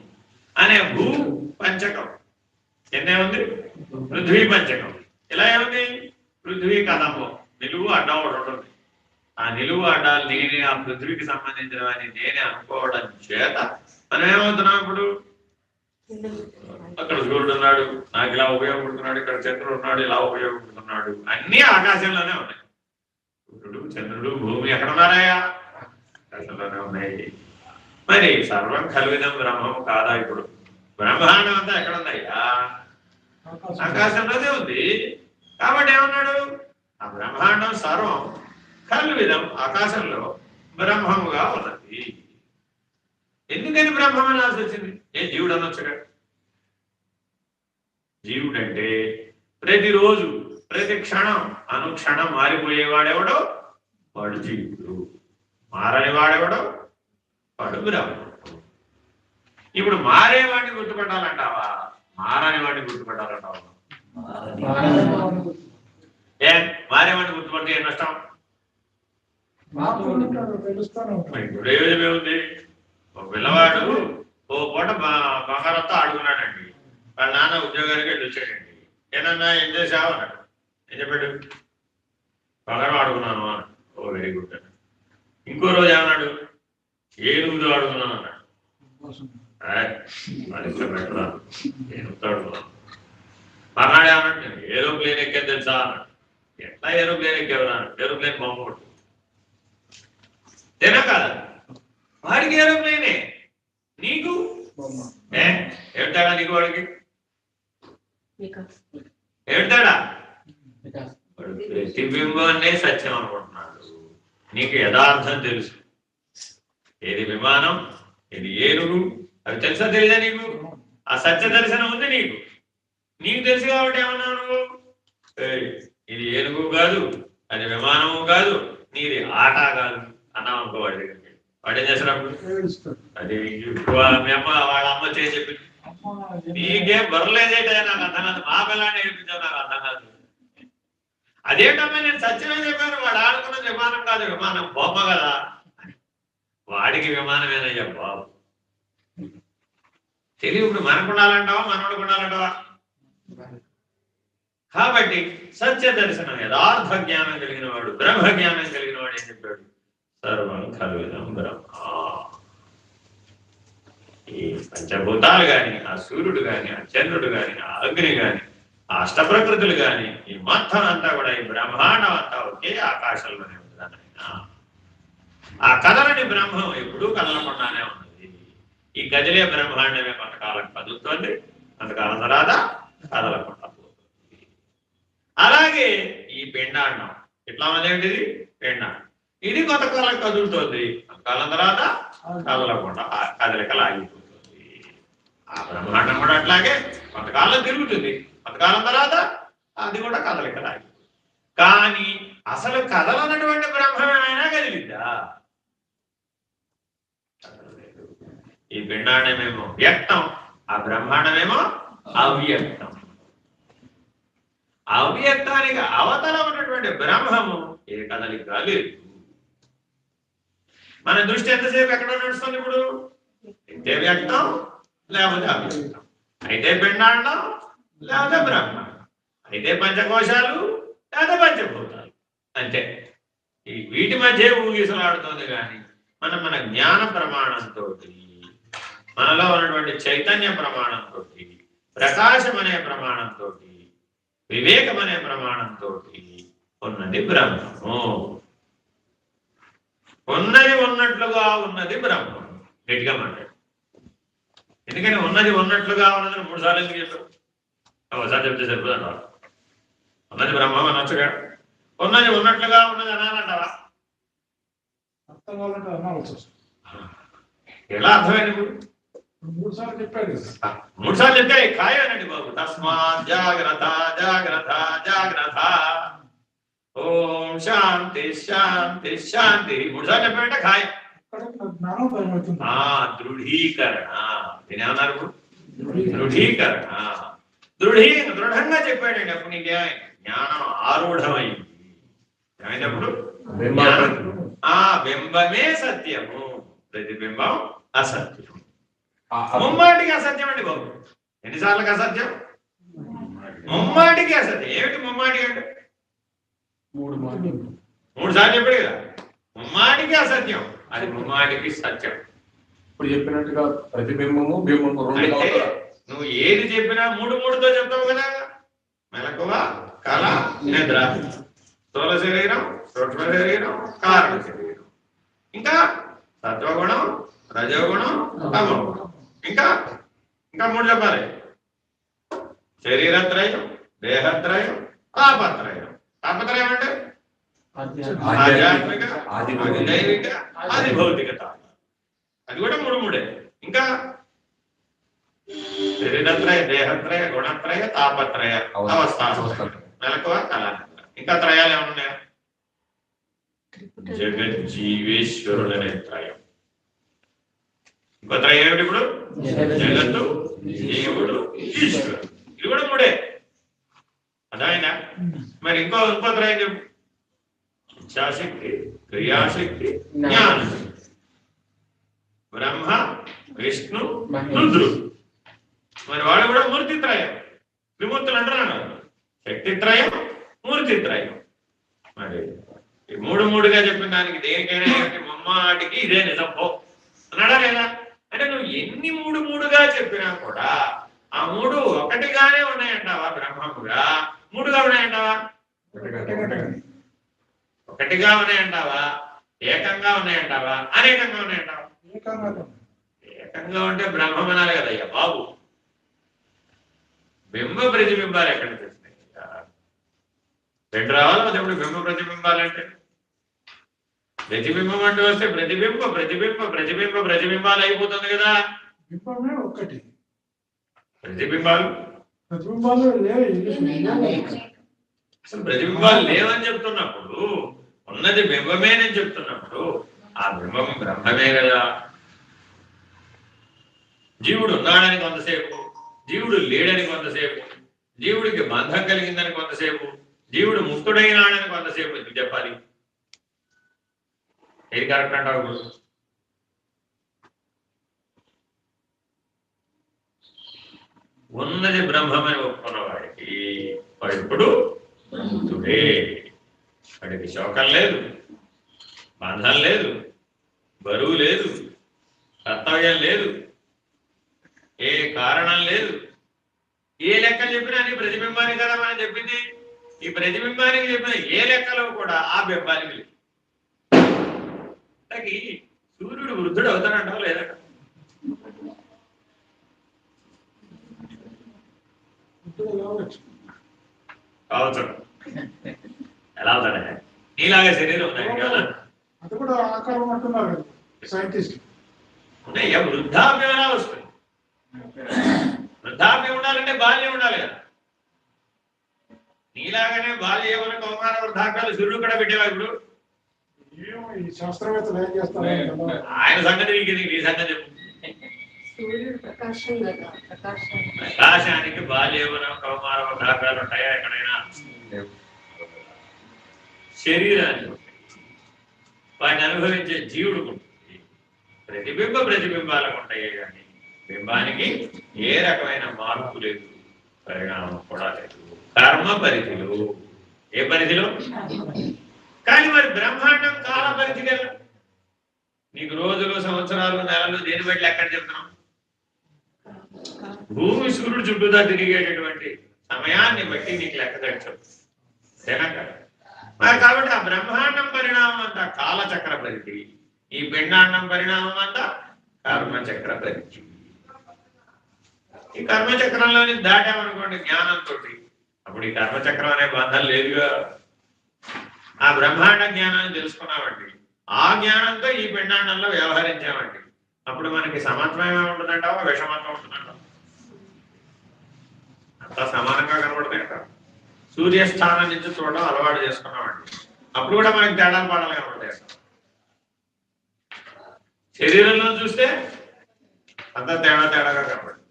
అనే భూ పంచకం ఎన్నే ఉంది? పృథ్వీ పంచకం. ఇలా ఏముంది? పృథ్వీ కథము నిలువు అడ్డం ఒకటి ఉంటుంది. ఆ నిలువు అడ్డాలు నేనే, ఆ పృథ్వీకి సంబంధించినవని నేనే అనుకోవడం చేత మనం ఏమవుతున్నాం? ఇప్పుడు అక్కడ సూర్యుడు ఉన్నాడు, నాకు ఇలా ఉపయోగపడుతున్నాడు, ఇక్కడ చంద్రుడు ఉన్నాడు, ఇలా ఉపయోగపడుతున్నాడు. అన్నీ ఆకాశంలోనే ఉన్నాయి. సూర్యుడు, చంద్రుడు, భూమి ఎక్కడ ఉన్నారాయా? ఆకాశంలోనే ఉన్నాయి. మరి సర్వం కల్విదం బ్రహ్మము కాదా? ఇప్పుడు బ్రహ్మాండం అంతా ఎక్కడ ఉన్నాయా? ఆకాశంలోనే ఉంది. కాబట్టి ఏమన్నాడు? ఆ బ్రహ్మాండం సర్వం కల్విదం ఆకాశంలో బ్రహ్మముగా ఉన్నది. ఎందుకని బ్రహ్మం అనాల్సి వచ్చింది? జీవుడు అనొచ్చుగా. జీవుడంటే ప్రతిరోజు ప్రతి క్షణం అనుక్షణం మారిపోయేవాడెవడో వాడు జీవుడు. మారని వాడెవడో వాడు బ్రహ్మ. ఇప్పుడు మారేవాడిని గుర్తుపట్టాలంటావా, మారని వాడిని గుర్తుపట్టాలంటావా? మారేవాడిని గుర్తుపడితే ఏం నష్టం? ప్రయోజనం ఏముంది? ఒక పిల్లవాడు ఓ పూట బంగారంతో ఆడుకున్నాడండి. వాళ్ళ నాన్న ఉద్యోగానికి వెళ్ళి వచ్చాడండి. ఏనన్నా ఏం చేసావు అన్నాడు. ఏం చెప్పాడు? బంగారం ఆడుకున్నాను అన్నాడు. ఓ వెరీ గుడ్ అన్నాడు. ఇంకో రోజు ఏమన్నాడు? ఏనుగుతో ఆడుకున్నాను అన్నాడు. పెట్టరాను, ఏనుగుతో ఆడుకున్నాను. మర్నాడు ఏమన్నాడు? ఏరోప్లేన్ ఎక్కేది తెలుసా అన్నాడు. ఎట్లా ఏరోప్లేన్ ఎక్కేవరా? ఏరోప్లేన్ బొమ్మ కొట్టు. తేనా కాదా? వాడికి ఏరోప్లేనే, నీకు ఏమిటాడా? నీకు వాడికి ఏమిటాడా? ప్రతిబింబాన్నే సత్యం అనుకుంటున్నాడు. నీకు యథార్థం తెలుసు. ఏది విమానం, ఇది ఏనుగు, అవి తెలుసా తెలీదా నీకు? ఆ సత్య దర్శనం ఉంది నీకు. నీకు తెలుసు కాబట్టి ఏమన్నావు నువ్వు? ఇది ఏనుగు కాదు, అది విమానము కాదు, నీది ఆట కాదు అన్నావు అనుకో. వాడి దగ్గరికి వాడు ఏం చేసినప్పుడు అది మీ అమ్మ వాళ్ళ అమ్మ చేసి చెప్పింది. నీకేం బొరలేదేటా? నాకు అర్థం కాదు. మా పిల్లాన్ని నేర్పించావు, నాకు అర్థం కాదు. అదేంటమ్మా నేను సత్యమే చెప్పాను. వాడు ఆడుకున్న విమానం కాదు, విమానం బొమ్మ కదా. వాడికి విమానమేనయ్యా బాబు. తెలివి ఇప్పుడు మనకు ఉండాలంటావా, మనోడికి ఉండాలంటావా? కాబట్టి సత్య దర్శనం, యథార్థ జ్ఞానం కలిగిన వాడు, బ్రహ్మ జ్ఞానం కలిగిన వాడు ఏం చెప్పాడు? సర్వం కల్విదం బ్రహ్మ. ఈ పంచభూతాలు గాని, ఆ సూర్యుడు గాని, ఆ చంద్రుడు గాని, ఆ అగ్ని గాని, ఆ అష్టప్రకృతులు గాని, ఈ మొత్తం అంతా కూడా ఈ బ్రహ్మాండం అంతా ఒకే ఆకాశంలోనే ఉంటుందని. ఆ కదలని బ్రహ్మం ఎప్పుడూ కదలకుండానే ఉన్నది. ఈ గదిలే బ్రహ్మాండమే కొంతకాలం కదులుతోంది, కొంతకాలం తర్వాత కదలకుండా పోతుంది. అలాగే ఈ పిండాండం ఇట్లా ఉన్నదేమిటిది? పిండాండం. ఇది కొంతకాలం కదులుతోంది, కొంతకాలం తర్వాత కదలకుండా కదలికలు ఆగిపోతుంది. ఆ బ్రహ్మాండం కూడా అట్లాగే కొంతకాలం తిరుగుతుంది, కొంతకాలం తర్వాత అది కూడా కదలికలాగి. కానీ అసలు కదలనటువంటి బ్రహ్మమేమైనా కదిలిద్దా? ఈ పిండాండమేమో వ్యక్తం, ఆ బ్రహ్మాండమేమో అవ్యక్తం. అవ్యక్తానికి అవతల ఉన్నటువంటి బ్రహ్మము ఏ కదలిక లేదు. మన దృష్టి ఎంతసేపు ఎక్కడ నడుస్తుంది ఇప్పుడు? అయితే వ్యక్తం లేకపోతే అవ్యక్తం, అయితే పిండాండం లేకపోతే బ్రహ్మాండం, అయితే పంచకోశాలు లేకపోతే పంచభూతాలు. అంతే. ఈ వీటి మధ్య ఊగిసలాడుతుంది. కానీ మన జ్ఞాన ప్రమాణంతో, మనలో ఉన్నటువంటి చైతన్య ప్రమాణంతో, ప్రకాశం అనే ప్రమాణంతో, వివేకం అనే ప్రమాణంతో ఉన్నది బ్రహ్మము. ఉన్నది ఉన్నట్లుగా ఉన్నది బ్రహ్మము. గట్టిగా మాట్లాడు. ఎందుకని ఉన్నది ఉన్నట్లుగా ఉన్నదని 3 సార్లు ఎందుకు చెప్పారు? ఒకసారి చెప్తే సరిపోదంట. ఉన్నది బ్రహ్మం అనొచ్చుగా. ఉన్నది ఉన్నట్లుగా ఉన్నది అనాలంటావా? అర్థం కావాలంటే అనాల్సి వస్తుంది. ఎలా అర్థమైంది? ఇప్పుడు 3 సార్లు చెప్పాడు. 3 సార్లు చెప్తే ఖాయనండి బాబు. తస్మాత్ జాగ్రత్త జాగ్రత్త జాగ్రత్త, ఓం శాంతి శాంతి శాంతి. 3 సార్లు చెప్పాడంటే ఖాయం. జ్ఞానం భయమవుతుంది. దృఢీకరణ. నేనేమన్నారు? దృఢీకరణ. దృఢంగా చెప్పాడండి. అప్పుడు నీకే జ్ఞానం ఆరూఢమైంది. ఏమైనప్పుడు బింబమే సత్యము, ప్రతిబింబం అసత్యం. ముమ్మాటికి అసత్యం అండి బాబు. ఎన్నిసార్లకి అసత్యం? ముమ్మాటికి అసత్యం. ఏమిటి ముమ్మాటికి అంటే? 3 సార్లు చెప్పాడు కదా. ముమ్మాటికి అసత్యం, అది ముమ్మాటికి సత్యం. ఇప్పుడు చెప్పినట్టుగా ప్రతిబింబము బింబము రెండు. అంటే నువ్వు ఏది చెప్పినా 3 చెప్తావు కదా. మెలకువ, కళ, నిద్ర, స్థూల శరీరం, సూక్ష్మ శరీరం, కారణ శరీరం, ఇంకా సత్వగుణం, రజోగుణం, తమోగుణం, ఇంకా 3 చెప్పాలి. శరీరత్రయం, దేహత్రయం, తాపత్రయం. తాపత్రయం అంటే ఆధ్యాత్మిక, ఆదిదైవిక, ఆది భౌతికత. అది కూడా 3 ఇంకా శరీరత్రయ, దేహత్రయ, గుణత్రయ, తాపత్రయ, అవస్థ, మెలకువ, కళ. ఇంకా త్రయాలు ఏమన్నాయా? జగజ్జీవేశ్వరుడనే త్రయం. ఇంకో త్రయం ఏమిటి ఇప్పుడు? జగత్తు, జీవుడు, ఈశ్వరుడు. ఇది కూడా 3. అదైనా మరి ఇంకో త్రయం చెప్పు. ఇచ్ఛాశక్తి, క్రియాశక్తి, జ్ఞానశక్తి. బ్రహ్మ, విష్ణు, రుద్రుడు. మరి వాడు కూడా మూర్తిత్రయం. త్రిమూర్తులు అంటున్నాడు. శక్తిత్రయం, మూర్తిత్రయం. మరి ఈ 3 చెప్పిన దానికి దేనికైనా ముమ్మాటికి ఇదే నిజం పో అన్నాడా లేదా? అంటే నువ్వు ఎన్ని 3 చెప్పినా కూడా ఆ 3 ఒకటిగానే ఉన్నాయంటావా? బ్రహ్మముగా 3గా ఉన్నాయంటావా? ఒకటిగా ఉన్నాయంటావా? ఏకంగా ఉన్నాయంటావా? అనేకంగా ఉన్నాయంటావా? ఏకంగా ఉంటే బ్రహ్మం అనాలి కదయ్యా బాబు. బింబ ప్రతిబింబాలు ఎక్కడ తెచ్చినాయి? 2 రావాలి కదా ఇప్పుడు బింబ ప్రతిబింబాలంటే. ప్రతిబింబం అంటూ వస్తే ప్రతిబింబాలు అయిపోతుంది కదా. బింబమే ఒక్కటి. ప్రతిబింబాలు లేవు. అసలు ప్రతిబింబాలు లేవని చెప్తున్నప్పుడు, ఉన్నది బింబమేనని చెప్తున్నప్పుడు ఆ బింబం బ్రహ్మమే కదా. జీవుడు ఉన్నాడని కొంతసేపు, జీవుడు లేడని కొంతసేపు, జీవుడికి బంధం కలిగిందని కొంతసేపు, జీవుడు ముక్తుడైనాడని కొంతసేపు ఎందుకు చెప్పాలి? ఏది కరెక్ట్ అంటావు? ఉన్నది బ్రహ్మమని ఒప్పుకున్న వాడికి వాడు ఇప్పుడు ముక్తుడే. వాడికి శోకం లేదు, బంధం లేదు, బరువు లేదు, కర్తవ్యం లేదు, ఏ కారణం లేదు. ఏ లెక్క చెప్పినా నీ ప్రతిబింబానికి కదా మనం చెప్పింది. ఈ ప్రతిబింబానికి చెప్పిన ఏ లెక్కలో కూడా ఆ బింబానికి లేదు. సూర్యుడు వృద్ధుడు అవుతానంటావు లేదట? కావచ్చు. ఎలా అవుతాడే? నీలాగా శరీరం ఉందండి కదా. అది కూడా ఆకారం అంటున్నారు సైంటిస్ట్. ఉన్నాయ్యా. వృద్ధాప్యం ఎలా వస్తుంది? వృద్ధాప్యం ఉండాలంటే బాల్యం ఉండాలి కదా. నీలాగానే బాల్య యవ్వన కౌమార వృద్ధాప్యాలు సూర్యుడు కూడా పెట్టేవా ఇప్పుడు? ఏమో ఈ శాస్త్రవేత్తలు ఏం చేస్తారు ఆయన సంగతి నీకు నీ సంగతి చెప్పు. ప్రకాశానికి బాల్య యవ్వన కౌమార వృద్ధాప్యాలు ఉంటాయా ఎక్కడైనా? శరీరానికి వాటిని అనుభవించే జీవుడికి ఉంటుంది. ప్రతిబింబాలకు ఉంటాయి కానీ బింబానికి ఏ రకమైన మార్పు లేదు, పరిణామం కూడా లేదు. కర్మ పరిధిలో, ఏ పరిధిలో? కానీ మరి బ్రహ్మాండం కాల పరిధి కదా. నీకు రోజులు సంవత్సరాలు నెలలు దేని బట్టి లెక్క చెప్తున్నాం? భూమి సూర్యుడు చుట్టూతా తిరిగేటటువంటి సమయాన్ని బట్టి నీకు లెక్క కట్టావు మరి. కాబట్టి ఆ బ్రహ్మాండం పరిణామం అంతా కాలచక్ర పరిధి, ఈ పిండాండం పరిణామం అంతా కర్మచక్ర పరిధి. ఈ కర్మచక్రంలోని దాటామనుకోండి జ్ఞానంతో, అప్పుడు ఈ కర్మచక్రం అనే బంధం లేదుగా. ఆ బ్రహ్మాండ జ్ఞానాన్ని తెలుసుకున్నామండి, ఆ జ్ఞానంతో ఈ పిండాండంలో వ్యవహరించామండి. అప్పుడు మనకి సమత్వమే ఉంటుందంటావా విషమత్వం ఉంటుందంటావా? అంతా సమానంగా కనబడుతుందంట. సూర్యస్థానం నుంచి చూడడం అలవాటు చేసుకున్నామండి, అప్పుడు కూడా మనకి తేడాలు పాడాలు కనబడతాయి. శరీరంలో చూస్తే అంతా తేడాగా కనబడుతుంది,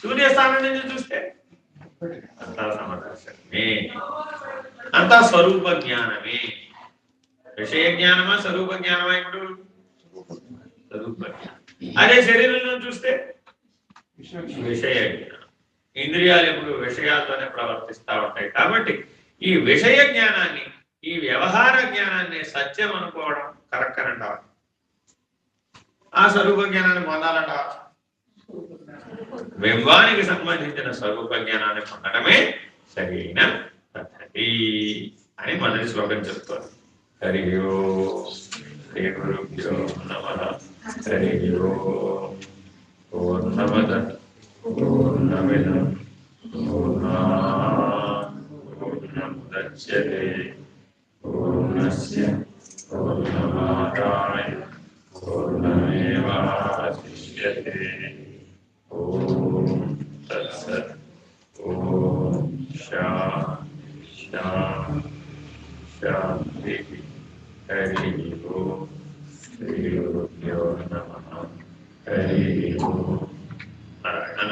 సూర్యస్థానం నుంచి చూస్తే అంతా సమదర్శనమే, అంతా స్వరూప జ్ఞానమే. విషయ జ్ఞానమా స్వరూప జ్ఞానమా? ఇప్పుడు స్వరూప జ్ఞానం. అదే శరీరంలో చూస్తే విషయ జ్ఞానం. ఇంద్రియాలు ఎప్పుడు విషయాలతోనే ప్రవర్తిస్తూ ఉంటాయి. కాబట్టి ఈ విషయ జ్ఞానాన్ని, ఈ వ్యవహార జ్ఞానాన్ని సత్యం అనుకోవడం కరెక్ట్ అంటావా? ఆ స్వరూప జ్ఞానాన్ని పొందాలంటావా? బింబానికి సంబంధించిన స్వరూప జ్ఞానాన్ని పొందడమే సరైన పద్ధతి అని మొదటి శ్లోకం చెప్తారు. హరి ఓం శ్రీ గురుభ్యో నమః. హరి ఓం. పూర్ణమద పూర్ణమిదం పూర్ణాత్ పూర్ణముదచ్యతే పూర్ణస్య పూర్ణమాదాయ పూర్ణమేవాశిష్యతే. ఓం తత్సత్. ఓం శాంతి. హరి ఓం శ్రీ గురుభ్యో నమః. హరి ఓం. నారాయణ.